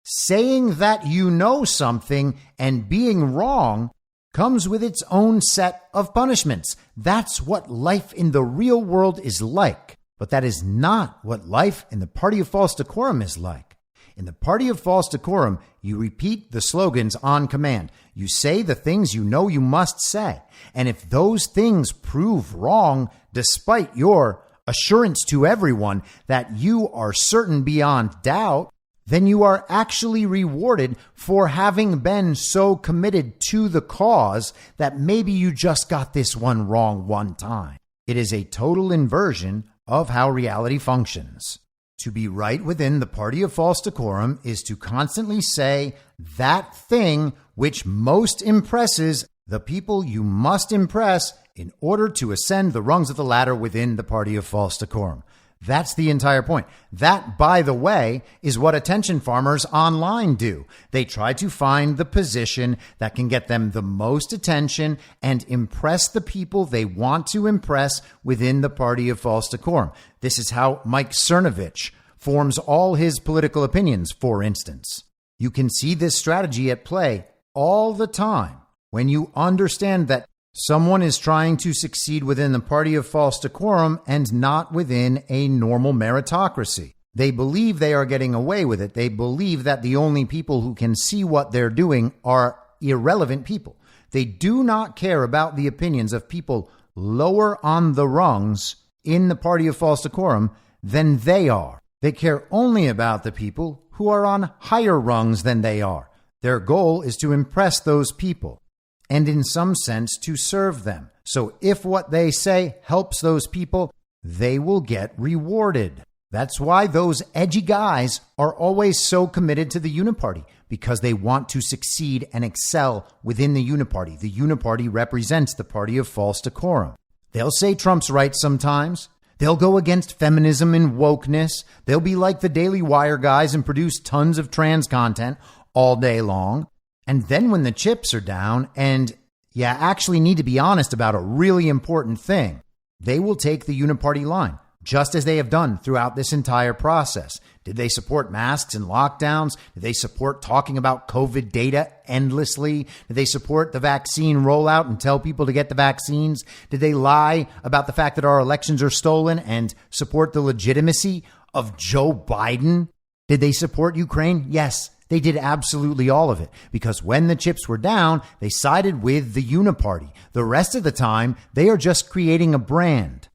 saying that you know something and being wrong comes with its own set of punishments. That's what life in the real world is like. But that is not what life in the party of false decorum is like. In the party of false decorum, you repeat the slogans on command. You say the things you know you must say. And if those things prove wrong, despite your assurance to everyone that you are certain beyond doubt, then you are actually rewarded for having been so committed to the cause that maybe you just got this one wrong one time. It is a total inversion of how reality functions. To be right within the party of false decorum is to constantly say that thing which most impresses the people you must impress in order to ascend the rungs of the ladder within the party of false decorum. That's the entire point. That, by the way, is what attention farmers online do. They try to find the position that can get them the most attention and impress the people they want to impress within the party of false decorum. This is how Mike Cernovich forms all his political opinions, for instance. You can see this strategy at play all the time when you understand that someone is trying to succeed within the party of false decorum and not within a normal meritocracy. They believe they are getting away with it. They believe that the only people who can see what they're doing are irrelevant people. They do not care about the opinions of people lower on the rungs in the party of false decorum than they are. They care only about the people who are on higher rungs than they are. Their goal is to impress those people, and in some sense to serve them. So if what they say helps those people, they will get rewarded. That's why those edgy guys are always so committed to the Uniparty, because they want to succeed and excel within the Uniparty. The Uniparty represents the party of false decorum. They'll say Trump's right sometimes. They'll go against feminism and wokeness. They'll be like the Daily Wire guys and produce tons of trans content all day long. And then when the chips are down and you actually need to be honest about a really important thing, they will take the Uniparty line, just as they have done throughout this entire process. Did they support masks and lockdowns? Did they support talking about COVID data endlessly? Did they support the vaccine rollout and tell people to get the vaccines? Did they lie about the fact that our elections are stolen and support the legitimacy of Joe Biden? Did they support Ukraine? Yes. They did absolutely all of it, because when the chips were down, they sided with the Uniparty. The rest of the time, they are just creating a brand.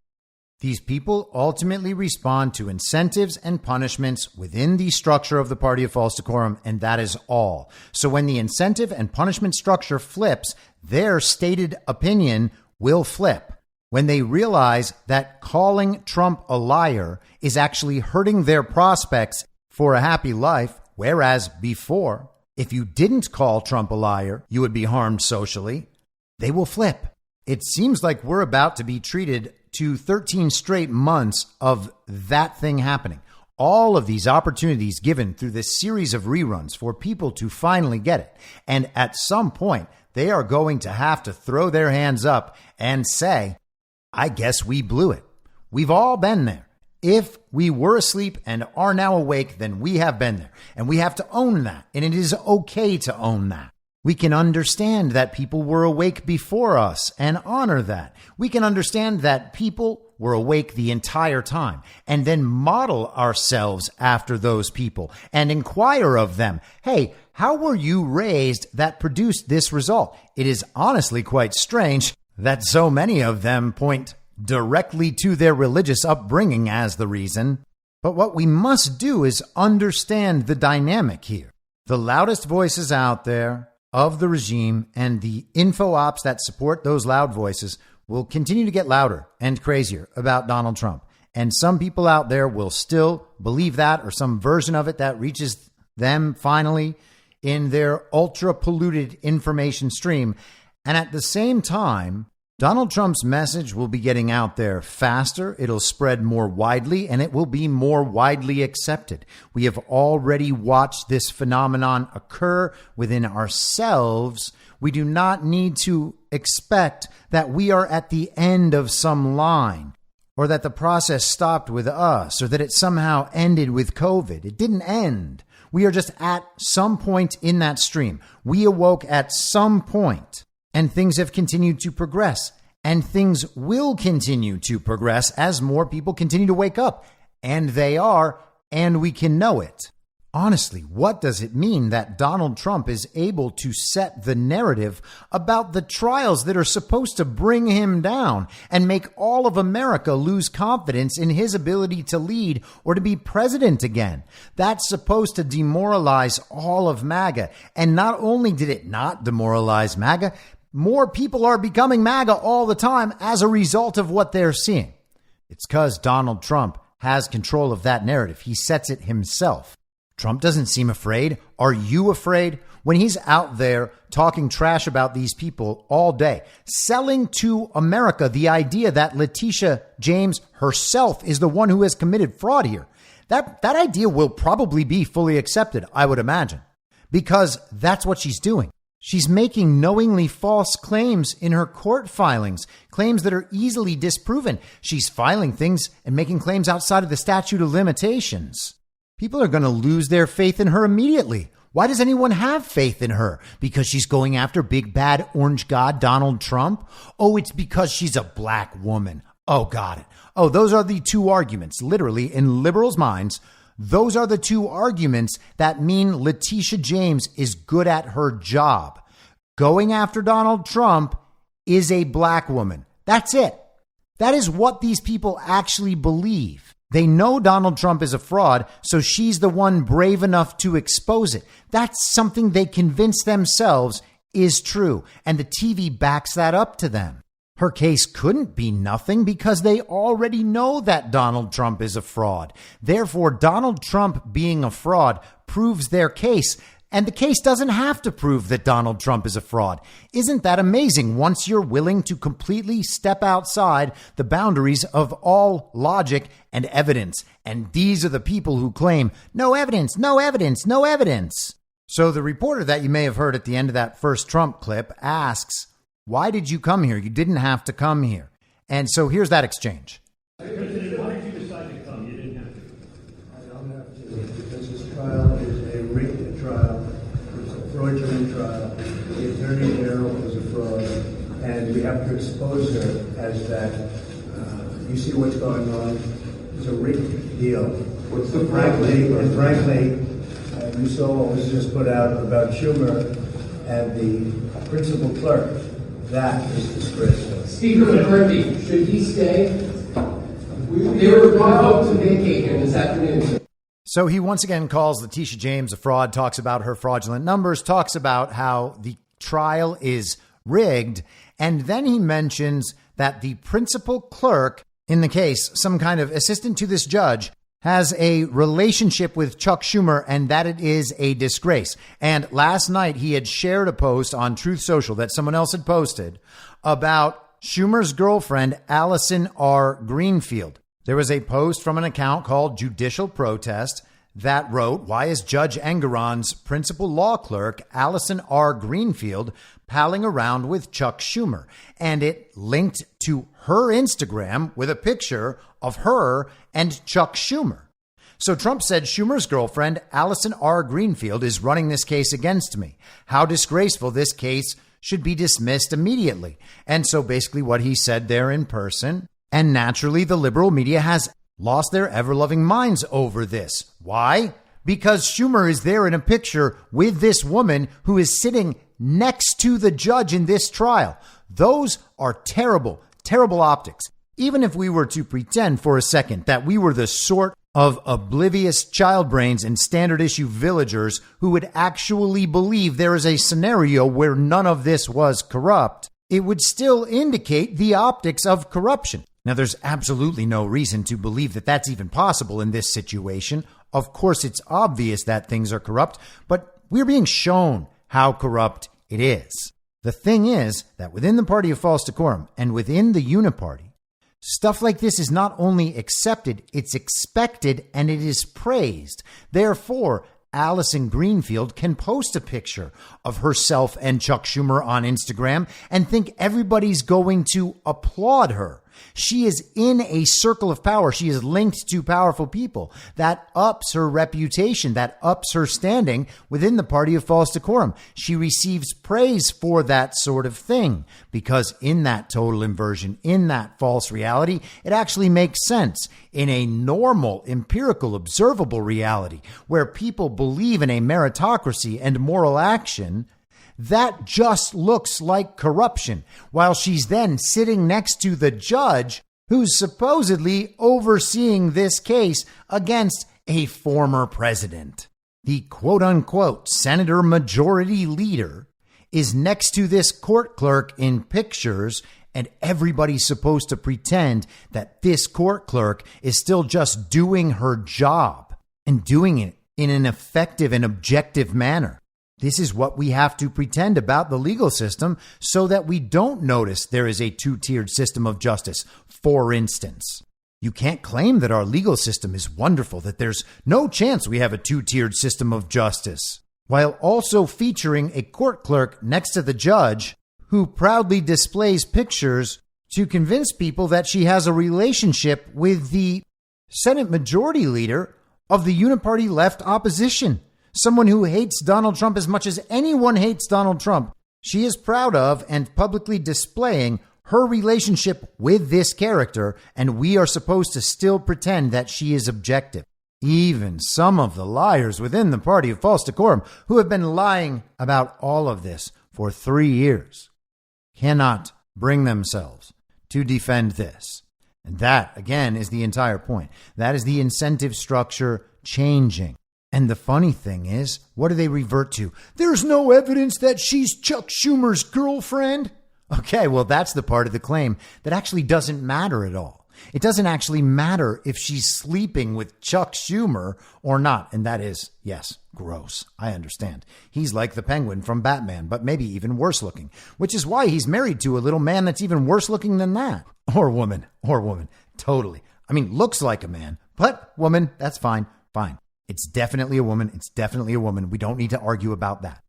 These people ultimately respond to incentives and punishments within the structure of the party of false decorum, and that is all. So when the incentive and punishment structure flips, their stated opinion will flip. When they realize that calling Trump a liar is actually hurting their prospects for a happy life, whereas before, if you didn't call Trump a liar, you would be harmed socially, they will flip. It seems like we're about to be treated to 13 straight months of that thing happening. All of these opportunities given through this series of reruns for people to finally get it. And at some point, they are going to have to throw their hands up and say, I guess we blew it. We've all been there. If we were asleep and are now awake, then we have been there. And we have to own that. And it is okay to own that. We can understand that people were awake before us and honor that. We can understand that people were awake the entire time and then model ourselves after those people and inquire of them, hey, how were you raised that produced this result? It is honestly quite strange that so many of them point directly to their religious upbringing as the reason. But what we must do is understand the dynamic here. The loudest voices out there of the regime and the info ops that support those loud voices will continue to get louder and crazier about Donald Trump. And some people out there will still believe that, or some version of it that reaches them finally in their ultra polluted information stream. And at the same time, Donald Trump's message will be getting out there faster, it'll spread more widely, and it will be more widely accepted. We have already watched this phenomenon occur within ourselves. We do not need to expect that we are at the end of some line, or that the process stopped with us, or that it somehow ended with COVID. It didn't end. We are just at some point in that stream. We awoke at some point. And things have continued to progress, and things will continue to progress as more people continue to wake up. And they are, and we can know it. Honestly, what does it mean that Donald Trump is able to set the narrative about the trials that are supposed to bring him down and make all of America lose confidence in his ability to lead or to be president again? That's supposed to demoralize all of MAGA. And not only did it not demoralize MAGA, more people are becoming MAGA all the time as a result of what they're seeing. It's because Donald Trump has control of that narrative. He sets it himself. Trump doesn't seem afraid. Are you afraid? When he's out there talking trash about these people all day, selling to America the idea that Letitia James herself is the one who has committed fraud here, that idea will probably be fully accepted, I would imagine, because that's what she's doing. She's making knowingly false claims in her court filings, claims that are easily disproven. She's filing things and making claims outside of the statute of limitations. People are going to lose their faith in her immediately. Why does anyone have faith in her? Because she's going after big bad orange god Donald Trump? Oh, it's because she's a black woman. Oh, got it. Oh, those are the two arguments. Literally, in liberals' minds, those are the two arguments that mean Letitia James is good at her job. Going after Donald Trump is a black woman. That's it. That is what these people actually believe. They know Donald Trump is a fraud, so she's the one brave enough to expose it. That's something they convince themselves is true, and the TV backs that up to them. Her case couldn't be nothing because they already know that Donald Trump is a fraud. Therefore, Donald Trump being a fraud proves their case, and the case doesn't have to prove that Donald Trump is a fraud. Isn't that amazing once you're willing to completely step outside the boundaries of all logic and evidence? And these are the people who claim no evidence, no evidence, no evidence. So the reporter that you may have heard at the end of that first Trump clip asks, why did you come here? You didn't have to come here. And so here's that exchange. Why did you decide to come? You didn't have to. I don't have to, because this trial is a rigged trial. It's a fraudulent trial. The Attorney General was a fraud, and we have to expose her as that. You see what's going on? It's a rigged deal. What's the frankly, you saw what was just put out about Schumer and the principal clerk. That is disgraceful. Speaker McCarthy, should he stay? They were going to vote to vacate him this afternoon. So he once again calls Letitia James a fraud, talks about her fraudulent numbers, talks about how the trial is rigged, and then he mentions that the principal clerk in the case, some kind of assistant to this judge, has a relationship with Chuck Schumer and that it is a disgrace. And last night he had shared a post on Truth Social that someone else had posted about Schumer's girlfriend, Allison R. Greenfield. There was a post from an account called Judicial Protest that wrote, why is Judge Engoron's principal law clerk, Allison R. Greenfield, palling around with Chuck Schumer? And it linked to her Instagram with a picture of her and Chuck Schumer. So Trump said Schumer's girlfriend, Allison R. Greenfield, is running this case against me. How disgraceful. This case should be dismissed immediately. And so basically what he said there in person. And naturally, the liberal media has lost their ever-loving minds over this. Why? Because Schumer is there in a picture with this woman who is sitting next to the judge in this trial. Those are terrible, terrible optics. Even if we were to pretend for a second that we were the sort of oblivious child brains and standard issue villagers who would actually believe there is a scenario where none of this was corrupt, it would still indicate the optics of corruption. Now, there's absolutely no reason to believe that that's even possible in this situation. Of course, it's obvious that things are corrupt, but we're being shown how corrupt it is. The thing is that within the party of false decorum and within the uniparty, stuff like this is not only accepted, it's expected and it is praised. Therefore, Allison Greenfield can post a picture of herself and Chuck Schumer on Instagram and think everybody's going to applaud her. She is in a circle of power. She is linked to powerful people. That ups her reputation. That ups her standing within the party of false decorum. She receives praise for that sort of thing because in that total inversion, in that false reality, it actually makes sense. In a normal, empirical, observable reality where people believe in a meritocracy and moral action, that just looks like corruption, while she's then sitting next to the judge who's supposedly overseeing this case against a former president. The quote-unquote Senator Majority Leader is next to this court clerk in pictures, and everybody's supposed to pretend that this court clerk is still just doing her job and doing it in an effective and objective manner. This is what we have to pretend about the legal system so that we don't notice there is a two-tiered system of justice. For instance, you can't claim that our legal system is wonderful, that there's no chance we have a two-tiered system of justice, while also featuring a court clerk next to the judge who proudly displays pictures to convince people that she has a relationship with the Senate Majority Leader of the uniparty left opposition, someone who hates Donald Trump as much as anyone hates Donald Trump. She is proud of and publicly displaying her relationship with this character, and we are supposed to still pretend that she is objective. Even some of the liars within the party of false decorum, who have been lying about all of this for 3 years, cannot bring themselves to defend this. And that, again, is the entire point. That is the incentive structure changing. And the funny thing is, what do they revert to? There's no evidence that she's Chuck Schumer's girlfriend. Okay, well, that's the part of the claim that actually doesn't matter at all. It doesn't actually matter if she's sleeping with Chuck Schumer or not. And that is, yes, gross. I understand. He's like the Penguin from Batman, but maybe even worse looking, which is why he's married to a little man that's even worse looking than that. Or woman. Totally. I mean, looks like a man, but woman, that's fine. Fine. It's definitely a woman. It's definitely a woman. We don't need to argue about that.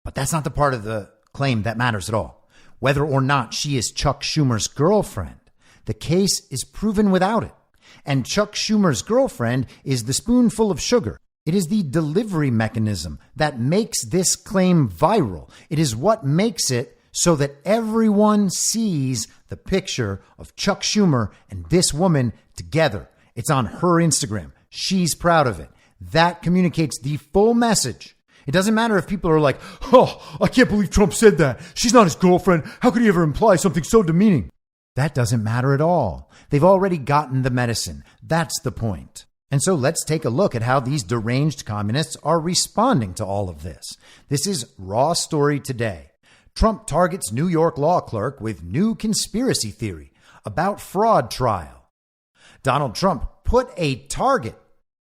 But that's not the part of the claim that matters at all. Whether or not she is Chuck Schumer's girlfriend, the case is proven without it. And Chuck Schumer's girlfriend is the spoonful of sugar. It is the delivery mechanism that makes this claim viral. It is what makes it so that everyone sees the picture of Chuck Schumer and this woman together. It's on her Instagram. She's proud of it. That communicates the full message. It doesn't matter if people are like, oh, I can't believe Trump said that. She's not his girlfriend. How could he ever imply something so demeaning? That doesn't matter at all. They've already gotten the medicine. That's the point. And so let's take a look at how these deranged communists are responding to all of this. This is Raw Story Today. Trump targets New York law clerk with new conspiracy theory about fraud trial. Donald Trump put a target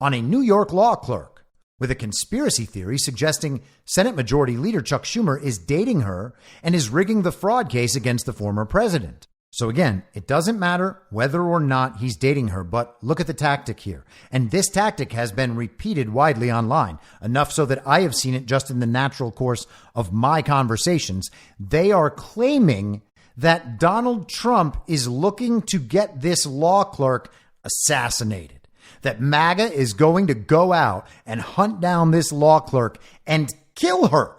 on a New York law clerk with a conspiracy theory suggesting Senate Majority Leader Chuck Schumer is dating her and is rigging the fraud case against the former president. So again, it doesn't matter whether or not he's dating her, but look at the tactic here. And this tactic has been repeated widely online, enough so that I have seen it just in the natural course of my conversations. They are claiming that Donald Trump is looking to get this law clerk assassinated, that MAGA is going to go out and hunt down this law clerk and kill her.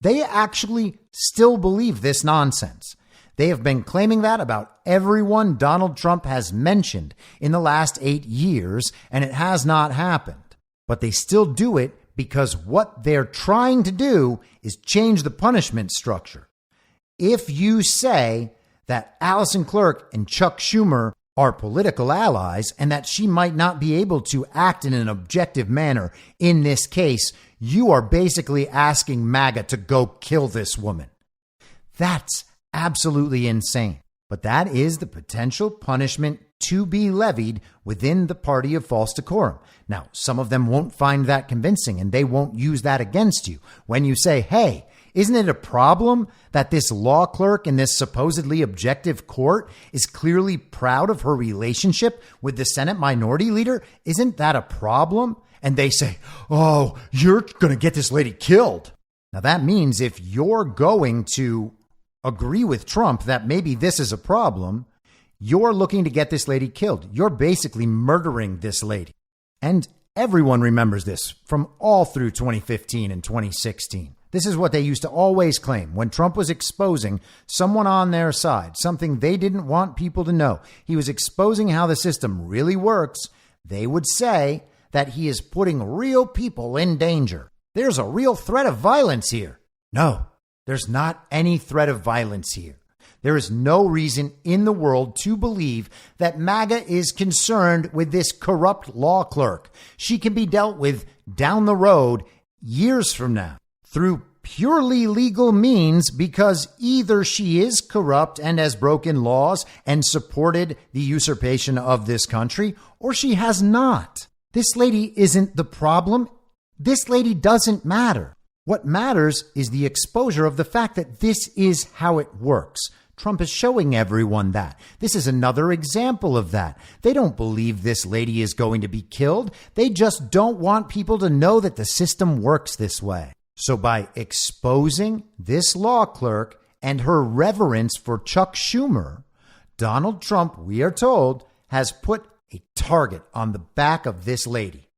They actually still believe this nonsense. They have been claiming that about everyone Donald Trump has mentioned in the last 8 years, and it has not happened. But they still do it because what they're trying to do is change the punishment structure. If you say that Allison Clark and Chuck Schumer are political allies and that she might not be able to act in an objective manner in this case, you are basically asking MAGA to go kill this woman. That's absolutely insane. But that is the potential punishment to be levied within the party of false decorum. Now, some of them won't find that convincing and they won't use that against you when you say, hey, isn't it a problem that this law clerk in this supposedly objective court is clearly proud of her relationship with the Senate Minority Leader? Isn't that a problem? And they say, oh, you're going to get this lady killed. Now, that means if you're going to agree with Trump that maybe this is a problem, you're looking to get this lady killed. You're basically murdering this lady. And everyone remembers this from all through 2015 and 2016. This is what they used to always claim when Trump was exposing someone on their side, something they didn't want people to know. He was exposing how the system really works. They would say that he is putting real people in danger. There's a real threat of violence here. No, there's not any threat of violence here. There is no reason in the world to believe that MAGA is concerned with this corrupt law clerk. She can be dealt with down the road years from now through purely legal means because either she is corrupt and has broken laws and supported the usurpation of this country, or she has not. This lady isn't the problem. This lady doesn't matter. What matters is the exposure of the fact that this is how it works. Trump is showing everyone that. This is another example of that. They don't believe this lady is going to be killed. They just don't want people to know that the system works this way. So by exposing this law clerk and her reverence for Chuck Schumer, Donald Trump, we are told, has put a target on the back of this lady.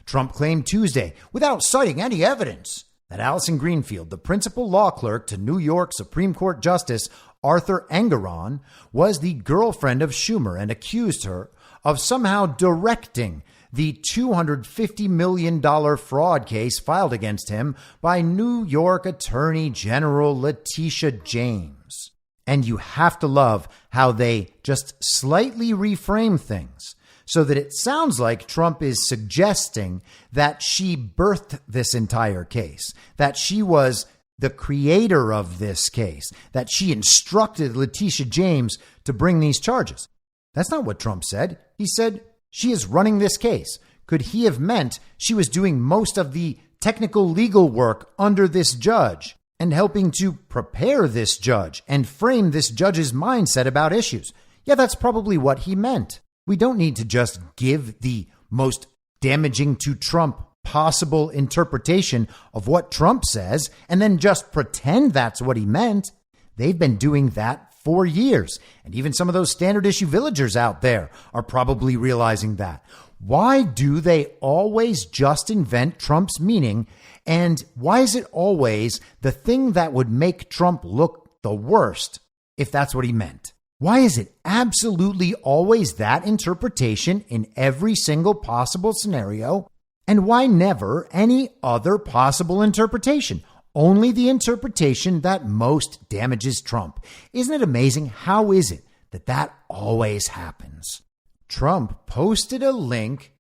Trump claimed Tuesday, without citing any evidence, that Allison Greenfield, the principal law clerk to New York Supreme Court Justice Arthur Engoron, was the girlfriend of Schumer and accused her of somehow directing the $250 million fraud case filed against him by New York Attorney General Letitia James. And you have to love how they just slightly reframe things so that it sounds like Trump is suggesting that she birthed this entire case, that she was the creator of this case, that she instructed Letitia James to bring these charges. That's not what Trump said. He said she is running this case. Could he have meant she was doing most of the technical legal work under this judge and helping to prepare this judge and frame this judge's mindset about issues? Yeah, that's probably what he meant. We don't need to just give the most damaging to Trump possible interpretation of what Trump says and then just pretend that's what he meant. They've been doing that for years. And even some of those standard issue villagers out there are probably realizing that. Why do they always just invent Trump's meaning? And why is it always the thing that would make Trump look the worst if that's what he meant? Why is it absolutely always that interpretation in every single possible scenario? And why never any other possible interpretation? Only the interpretation that most damages Trump. Isn't it amazing? How is it that that always happens? Trump posted a link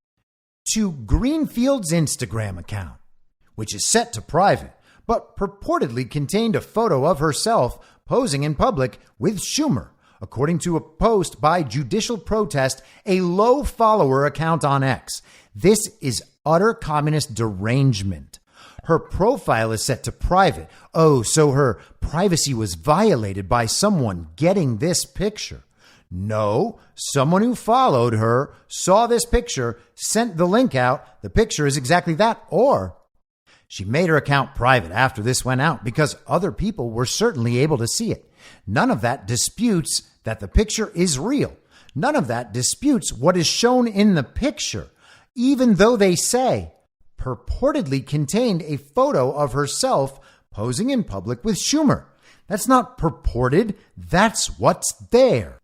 to Greenfield's Instagram account, which is set to private, but purportedly contained a photo of herself posing in public with Schumer, according to a post by Judicial Protest, a low follower account on X. This is utter communist derangement. Her profile is set to private. Oh, so her privacy was violated by someone getting this picture. No, someone who followed her saw this picture, sent the link out. The picture is exactly that. Or she made her account private after this went out because other people were certainly able to see it. None of that disputes that the picture is real. None of that disputes what is shown in the picture, even though they say purportedly contained a photo of herself posing in public with Schumer. That's not purported. That's what's there.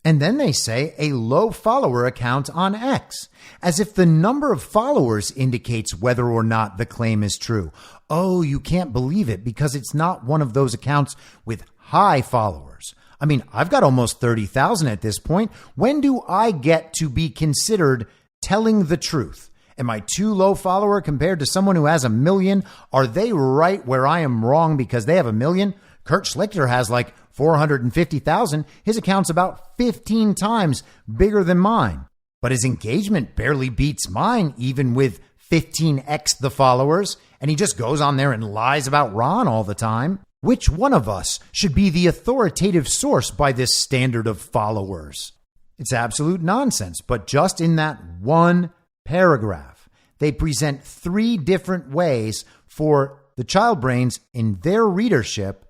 And then they say a low follower account on X, as if the number of followers indicates whether or not the claim is true. Oh, you can't believe it because it's not one of those accounts with high followers. I mean, I've got almost 30,000 at this point. When do I get to be considered telling the truth? Am I too low follower compared to someone who has 1 million? Are they right where I am wrong because they have 1 million? Kurt Schlichter has like 450,000. His account's about 15 times bigger than mine. But his engagement barely beats mine, even with 15x the followers. And he just goes on there and lies about Ron all the time. Which one of us should be the authoritative source by this standard of followers? It's absolute nonsense. But just in that one paragraph, they present 3 different ways for the child brains in their readership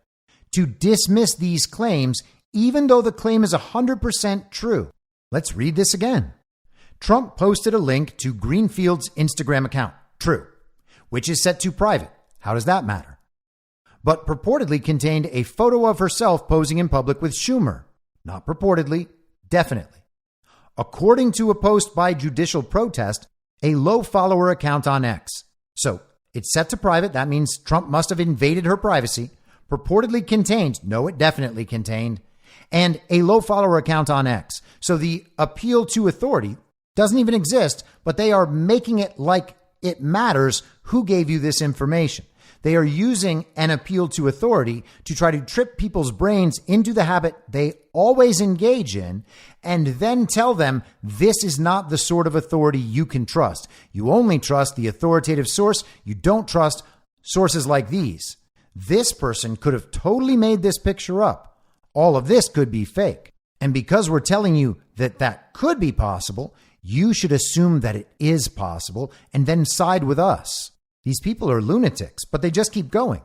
to dismiss these claims, even though the claim is 100% true. Let's read this again. Trump posted a link to Greenfield's Instagram account. True. Which is set to private. How does that matter? But purportedly contained a photo of herself posing in public with Schumer. Not purportedly, definitely. According to a post by Judicial Protest, a low follower account on X. So it's set to private. That means Trump must have invaded her privacy. Purportedly contained. No, it definitely contained. And a low follower account on X. So the appeal to authority doesn't even exist, but they are making it like it matters who gave you this information. They are using an appeal to authority to try to trip people's brains into the habit they always engage in and then tell them this is not the sort of authority you can trust. You only trust the authoritative source. You don't trust sources like these. This person could have totally made this picture up. All of this could be fake. And because we're telling you that that could be possible, you should assume that it is possible and then side with us. These people are lunatics, but they just keep going.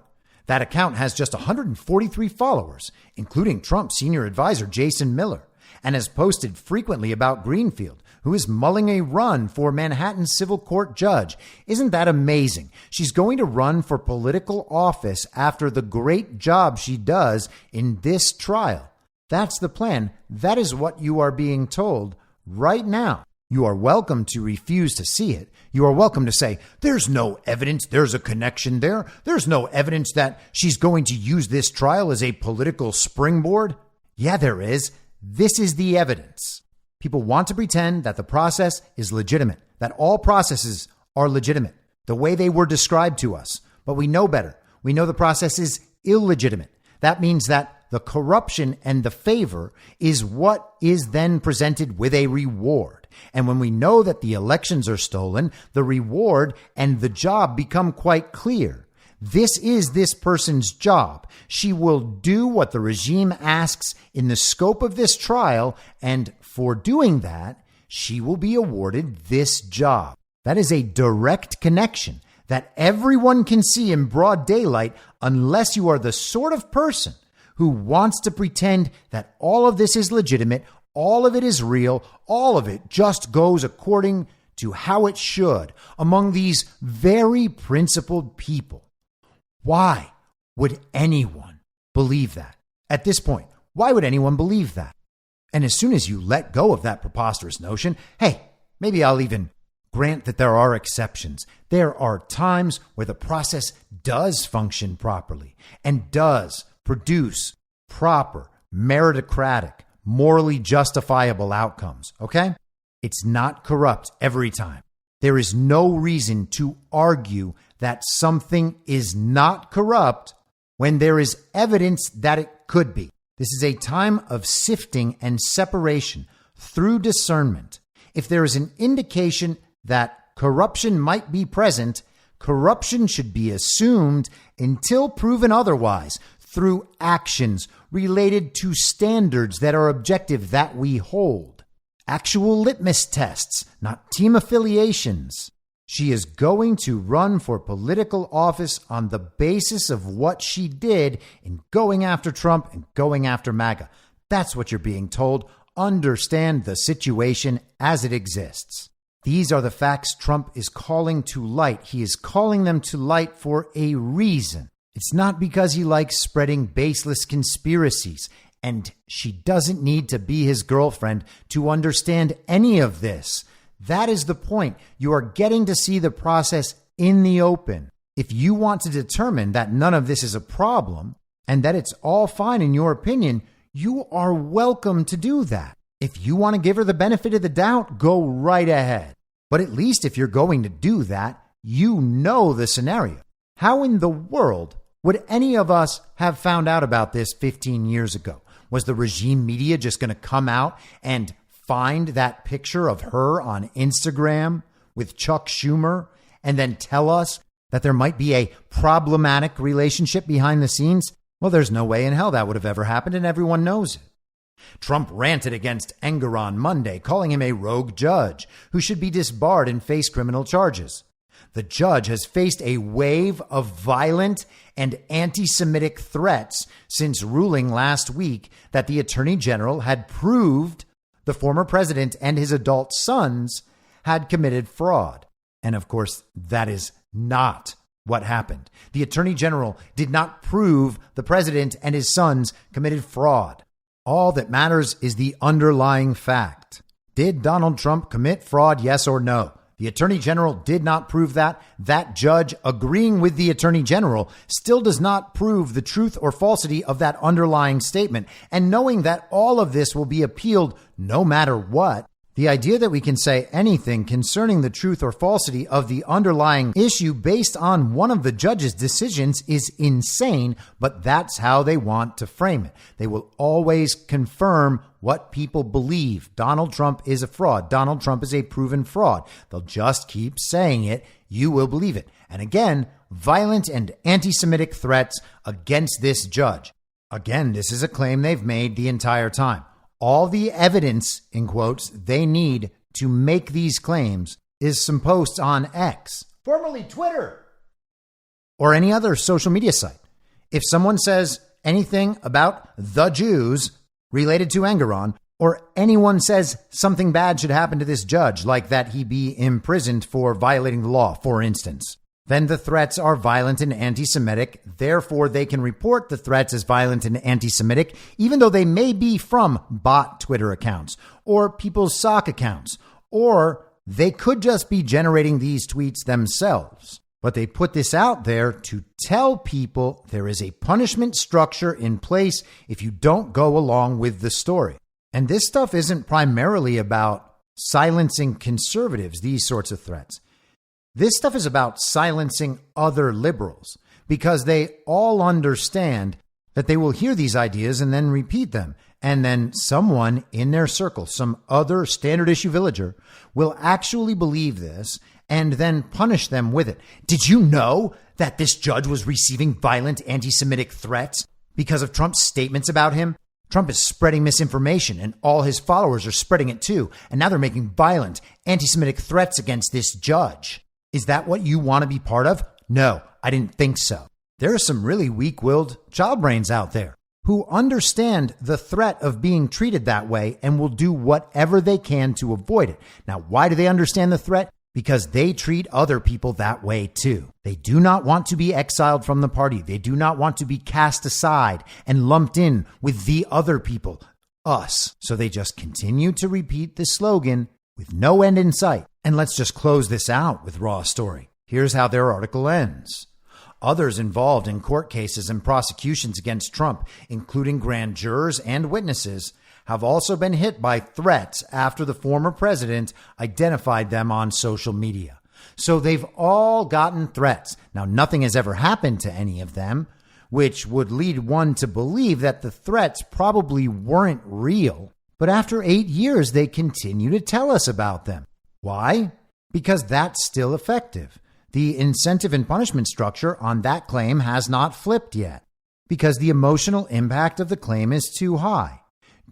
That account has just 143 followers, including Trump's senior advisor, Jason Miller, and has posted frequently about Greenfield, who is mulling a run for Manhattan civil court judge. Isn't that amazing? She's going to run for political office after the great job she does in this trial. That's the plan. That is what you are being told right now. You are welcome to refuse to see it. You are welcome to say, there's no evidence there's a connection there. There's no evidence that she's going to use this trial as a political springboard. Yeah, there is. This is the evidence. People want to pretend that the process is legitimate, that all processes are legitimate, the way they were described to us. But we know better. We know the process is illegitimate. That means that the corruption and the favor is what is then presented with a reward. And when we know that the elections are stolen, the reward and the job become quite clear. This is this person's job. She will do what the regime asks in the scope of this trial, and for doing that, she will be awarded this job. That is a direct connection that everyone can see in broad daylight unless you are the sort of person who wants to pretend that all of this is legitimate, all of it is real, all of it just goes according to how it should among these very principled people. Why would anyone believe that? At this point, why would anyone believe that? And as soon as you let go of that preposterous notion, hey, maybe I'll even grant that there are exceptions. There are times where the process does function properly and does produce proper, meritocratic, morally justifiable outcomes, okay? It's not corrupt every time. There is no reason to argue that something is not corrupt when there is evidence that it could be. This is a time of sifting and separation through discernment. If there is an indication that corruption might be present, corruption should be assumed until proven otherwise through actions related to standards that are objective that we hold. Actual litmus tests, not team affiliations. She is going to run for political office on the basis of what she did in going after Trump and going after MAGA. That's what you're being told. Understand the situation as it exists. These are the facts Trump is calling to light. He is calling them to light for a reason. It's not because he likes spreading baseless conspiracies, and she doesn't need to be his girlfriend to understand any of this. That is the point. You are getting to see the process in the open. If you want to determine that none of this is a problem and that it's all fine in your opinion, you are welcome to do that. If you want to give her the benefit of the doubt, go right ahead. But at least if you're going to do that, you know the scenario. How in the world would any of us have found out about this 15 years ago? Was the regime media just going to come out and find that picture of her on Instagram with Chuck Schumer and then tell us that there might be a problematic relationship behind the scenes? Well, there's no way in hell that would have ever happened, and everyone knows it. Trump ranted against Engeron Monday, calling him a rogue judge who should be disbarred and face criminal charges. The judge has faced a wave of violent and anti-Semitic threats since ruling last week that the Attorney General had proved the former president and his adult sons had committed fraud. And of course, that is not what happened. The Attorney General did not prove the president and his sons committed fraud. All that matters is the underlying fact. Did Donald Trump commit fraud, yes or no? The Attorney General did not prove that. That judge agreeing with the Attorney General still does not prove the truth or falsity of that underlying statement. And knowing that all of this will be appealed no matter what, The idea that we can say anything concerning the truth or falsity of the underlying issue based on one of the judge's decisions is insane, but that's how they want to frame it. They will always confirm what people believe. Donald Trump is a fraud. Donald Trump is a proven fraud. They'll just keep saying it. You will believe it. And again, violent and anti-Semitic threats against this judge. Again, this is a claim they've made the entire time. All the evidence, in quotes, they need to make these claims is some posts on X, formerly Twitter, or any other social media site. If someone says anything about the Jews related to Engoron, or anyone says something bad should happen to this judge, like that he be imprisoned for violating the law, for instance, then the threats are violent and anti-Semitic. Therefore, they can report the threats as violent and anti-Semitic, even though they may be from bot Twitter accounts or people's sock accounts, or they could just be generating these tweets themselves. But they put this out there to tell people there is a punishment structure in place if you don't go along with the story. And this stuff isn't primarily about silencing conservatives, these sorts of threats. This stuff is about silencing other liberals because they all understand that they will hear these ideas and then repeat them. And then someone in their circle, some other standard issue villager, will actually believe this and then punish them with it. Did you know that this judge was receiving violent anti-Semitic threats because of Trump's statements about him? Trump is spreading misinformation and all his followers are spreading it too. And now they're making violent anti-Semitic threats against this judge. Is that what you want to be part of? No, I didn't think so. There are some really weak-willed child brains out there who understand the threat of being treated that way and will do whatever they can to avoid it. Now, why do they understand the threat? Because they treat other people that way too. They do not want to be exiled from the party. They do not want to be cast aside and lumped in with the other people, us. So they just continue to repeat the slogan with no end in sight. And let's just close this out with Raw Story. Here's how their article ends. Others involved in court cases and prosecutions against Trump, including grand jurors and witnesses, have also been hit by threats after the former president identified them on social media. So they've all gotten threats. Now, nothing has ever happened to any of them, which would lead one to believe that the threats probably weren't real. But after 8 years, they continue to tell us about them. Why? Because that's still effective. The incentive and punishment structure on that claim has not flipped yet because the emotional impact of the claim is too high.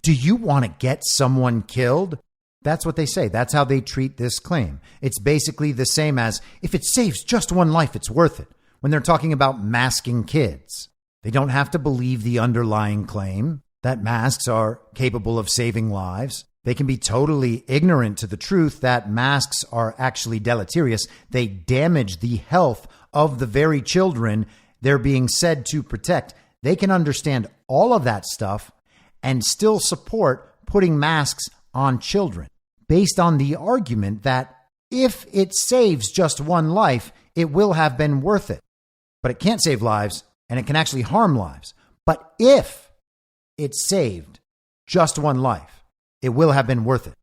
Do you want to get someone killed? That's what they say. That's how they treat this claim. It's basically the same as if it saves just one life, it's worth it. When they're talking about masking kids, they don't have to believe the underlying claim that masks are capable of saving lives. They can be totally ignorant to the truth that masks are actually deleterious. They damage the health of the very children they're being said to protect. They can understand all of that stuff and still support putting masks on children based on the argument that if it saves just one life, it will have been worth it. But it can't save lives and it can actually harm lives. But if it saved just one life, it will have been worth it.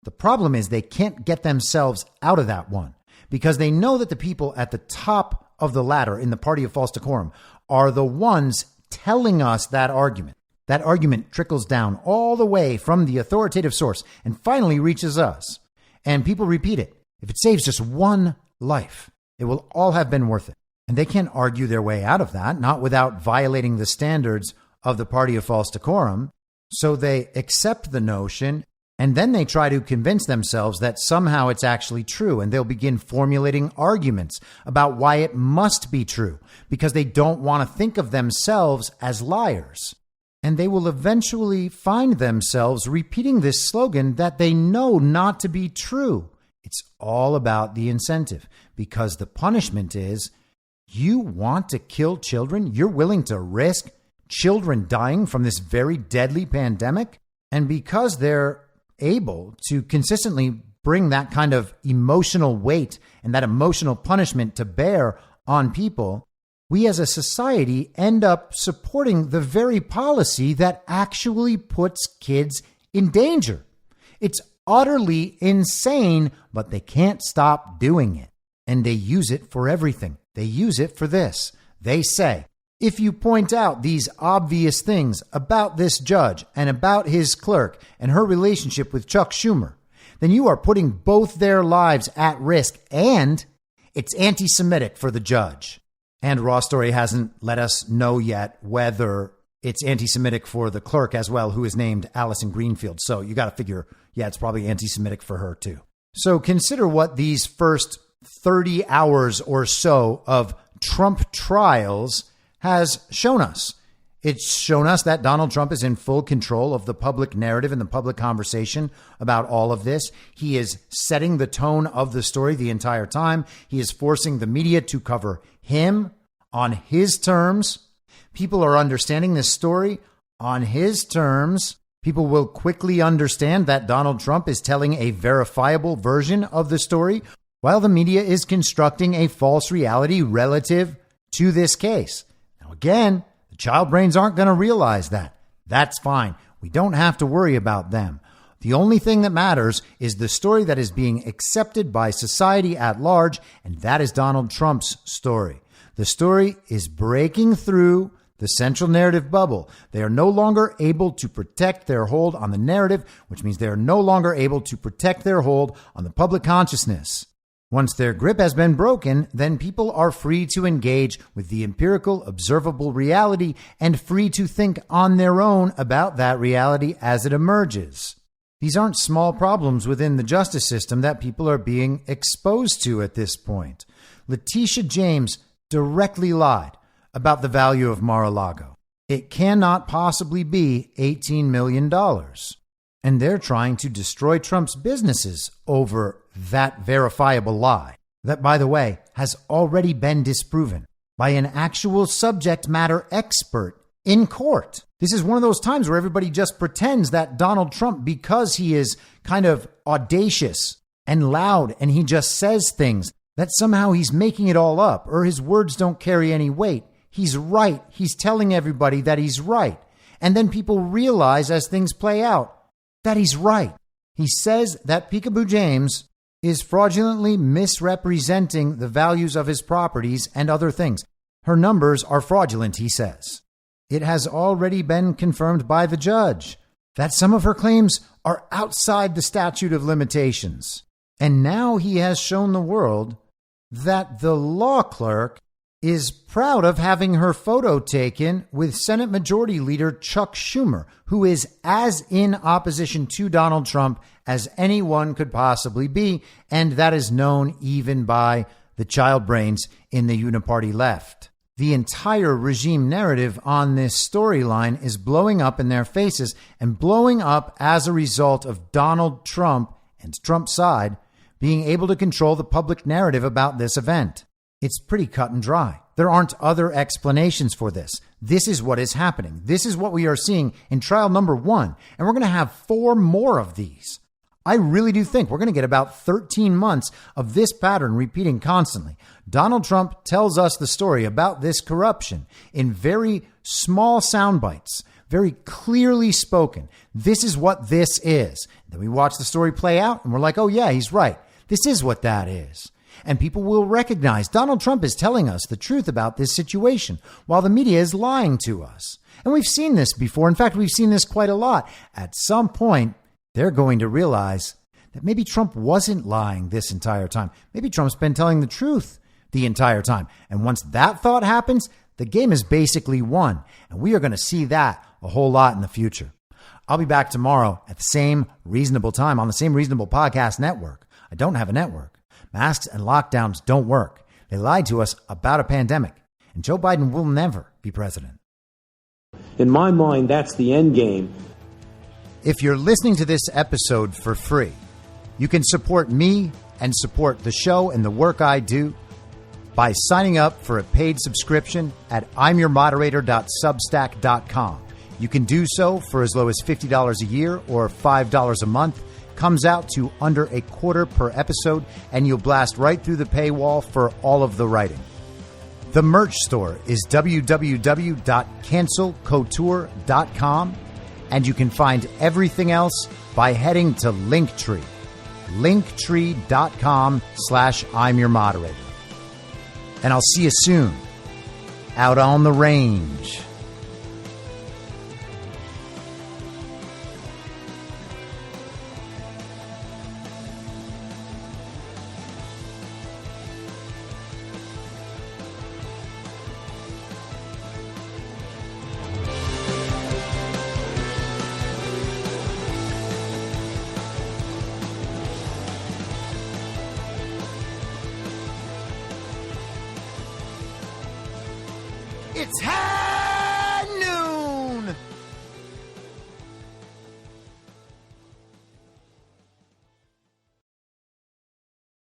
The problem is they can't get themselves out of that one because they know that the people at the top of the ladder in the party of false decorum are the ones telling us that argument. That argument trickles down all the way from the authoritative source and finally reaches us. And people repeat it. If it saves just one life, it will all have been worth it. And they can't argue their way out of that, not without violating the standards of the party of false decorum. So they accept the notion and then they try to convince themselves that somehow it's actually true. And they'll begin formulating arguments about why it must be true because they don't want to think of themselves as liars. And they will eventually find themselves repeating this slogan that they know not to be true. It's all about the incentive because the punishment is you want to kill children. You're willing to risk children dying from this very deadly pandemic. And because they're able to consistently bring that kind of emotional weight and that emotional punishment to bear on people, we as a society end up supporting the very policy that actually puts kids in danger. It's utterly insane, but they can't stop doing it. And they use it for everything. They use it for this. They say, if you point out these obvious things about this judge and about his clerk and her relationship with Chuck Schumer, then you are putting both their lives at risk, and it's anti-Semitic for the judge. And Raw Story hasn't let us know yet whether it's anti-Semitic for the clerk as well, who is named Allison Greenfield. So you got to figure, yeah, it's probably anti-Semitic for her too. So consider what these first 30 hours or so of Trump trials has shown us. It's shown us that Donald Trump is in full control of the public narrative and the public conversation about all of this. He is setting the tone of the story the entire time. He is forcing the media to cover him on his terms. People are understanding this story on his terms. People will quickly understand that Donald Trump is telling a verifiable version of the story, while the media is constructing a false reality relative to this case. Now, again, the child brains aren't going to realize that. That's fine. We don't have to worry about them. The only thing that matters is the story that is being accepted by society at large, and that is Donald Trump's story. The story is breaking through the central narrative bubble. They are no longer able to protect their hold on the narrative, which means they are no longer able to protect their hold on the public consciousness. Once their grip has been broken, then people are free to engage with the empirical, observable reality and free to think on their own about that reality as it emerges. These aren't small problems within the justice system that people are being exposed to at this point. Letitia James directly lied about the value of Mar-a-Lago. It cannot possibly be $18 million. And they're trying to destroy Trump's businesses over that verifiable lie. That, by the way, has already been disproven by an actual subject matter expert in court. This is one of those times where everybody just pretends that Donald Trump, because he is kind of audacious and loud and he just says things, that somehow he's making it all up or his words don't carry any weight. He's right. He's telling everybody that he's right. And then people realize as things play out that he's right. He says that Peekaboo James is fraudulently misrepresenting the values of his properties and other things. Her numbers are fraudulent, he says. It has already been confirmed by the judge that some of her claims are outside the statute of limitations. And now he has shown the world that the law clerk is proud of having her photo taken with Senate Majority Leader Chuck Schumer, who is as in opposition to Donald Trump as anyone could possibly be, and that is known even by the child brains in the uniparty left. The entire regime narrative on this storyline is blowing up in their faces and blowing up as a result of Donald Trump and Trump's side being able to control the public narrative about this event. It's pretty cut and dry. There aren't other explanations for this. This is what is happening. This is what we are seeing in trial number 1. And we're going to have 4 more of these. I really do think we're going to get about 13 months of this pattern repeating constantly. Donald Trump tells us the story about this corruption in very small sound bites, very clearly spoken. This is what this is. Then we watch the story play out and we're like, oh yeah, he's right. This is what that is. And people will recognize Donald Trump is telling us the truth about this situation while the media is lying to us. And we've seen this before. In fact, we've seen this quite a lot. At some point, they're going to realize that maybe Trump wasn't lying this entire time. Maybe Trump's been telling the truth the entire time. And once that thought happens, the game is basically won. And we are going to see that a whole lot in the future. I'll be back tomorrow at the same reasonable time on the same reasonable podcast network. I don't have a network. Masks and lockdowns don't work. They lied to us about a pandemic. And Joe Biden will never be president. In my mind, that's the end game. If you're listening to this episode for free, you can support me and support the show and the work I do by signing up for a paid subscription at imyourmoderator.substack.com. You can do so for as low as $50 a year or $5 a month. Comes out to under $0.25 per episode, and you'll blast right through the paywall for all of the writing. The merch store is www.cancelcouture.com, and you can find everything else by heading to Linktree. Linktree.com/I'm your moderator. And I'll see you soon out on the range. It's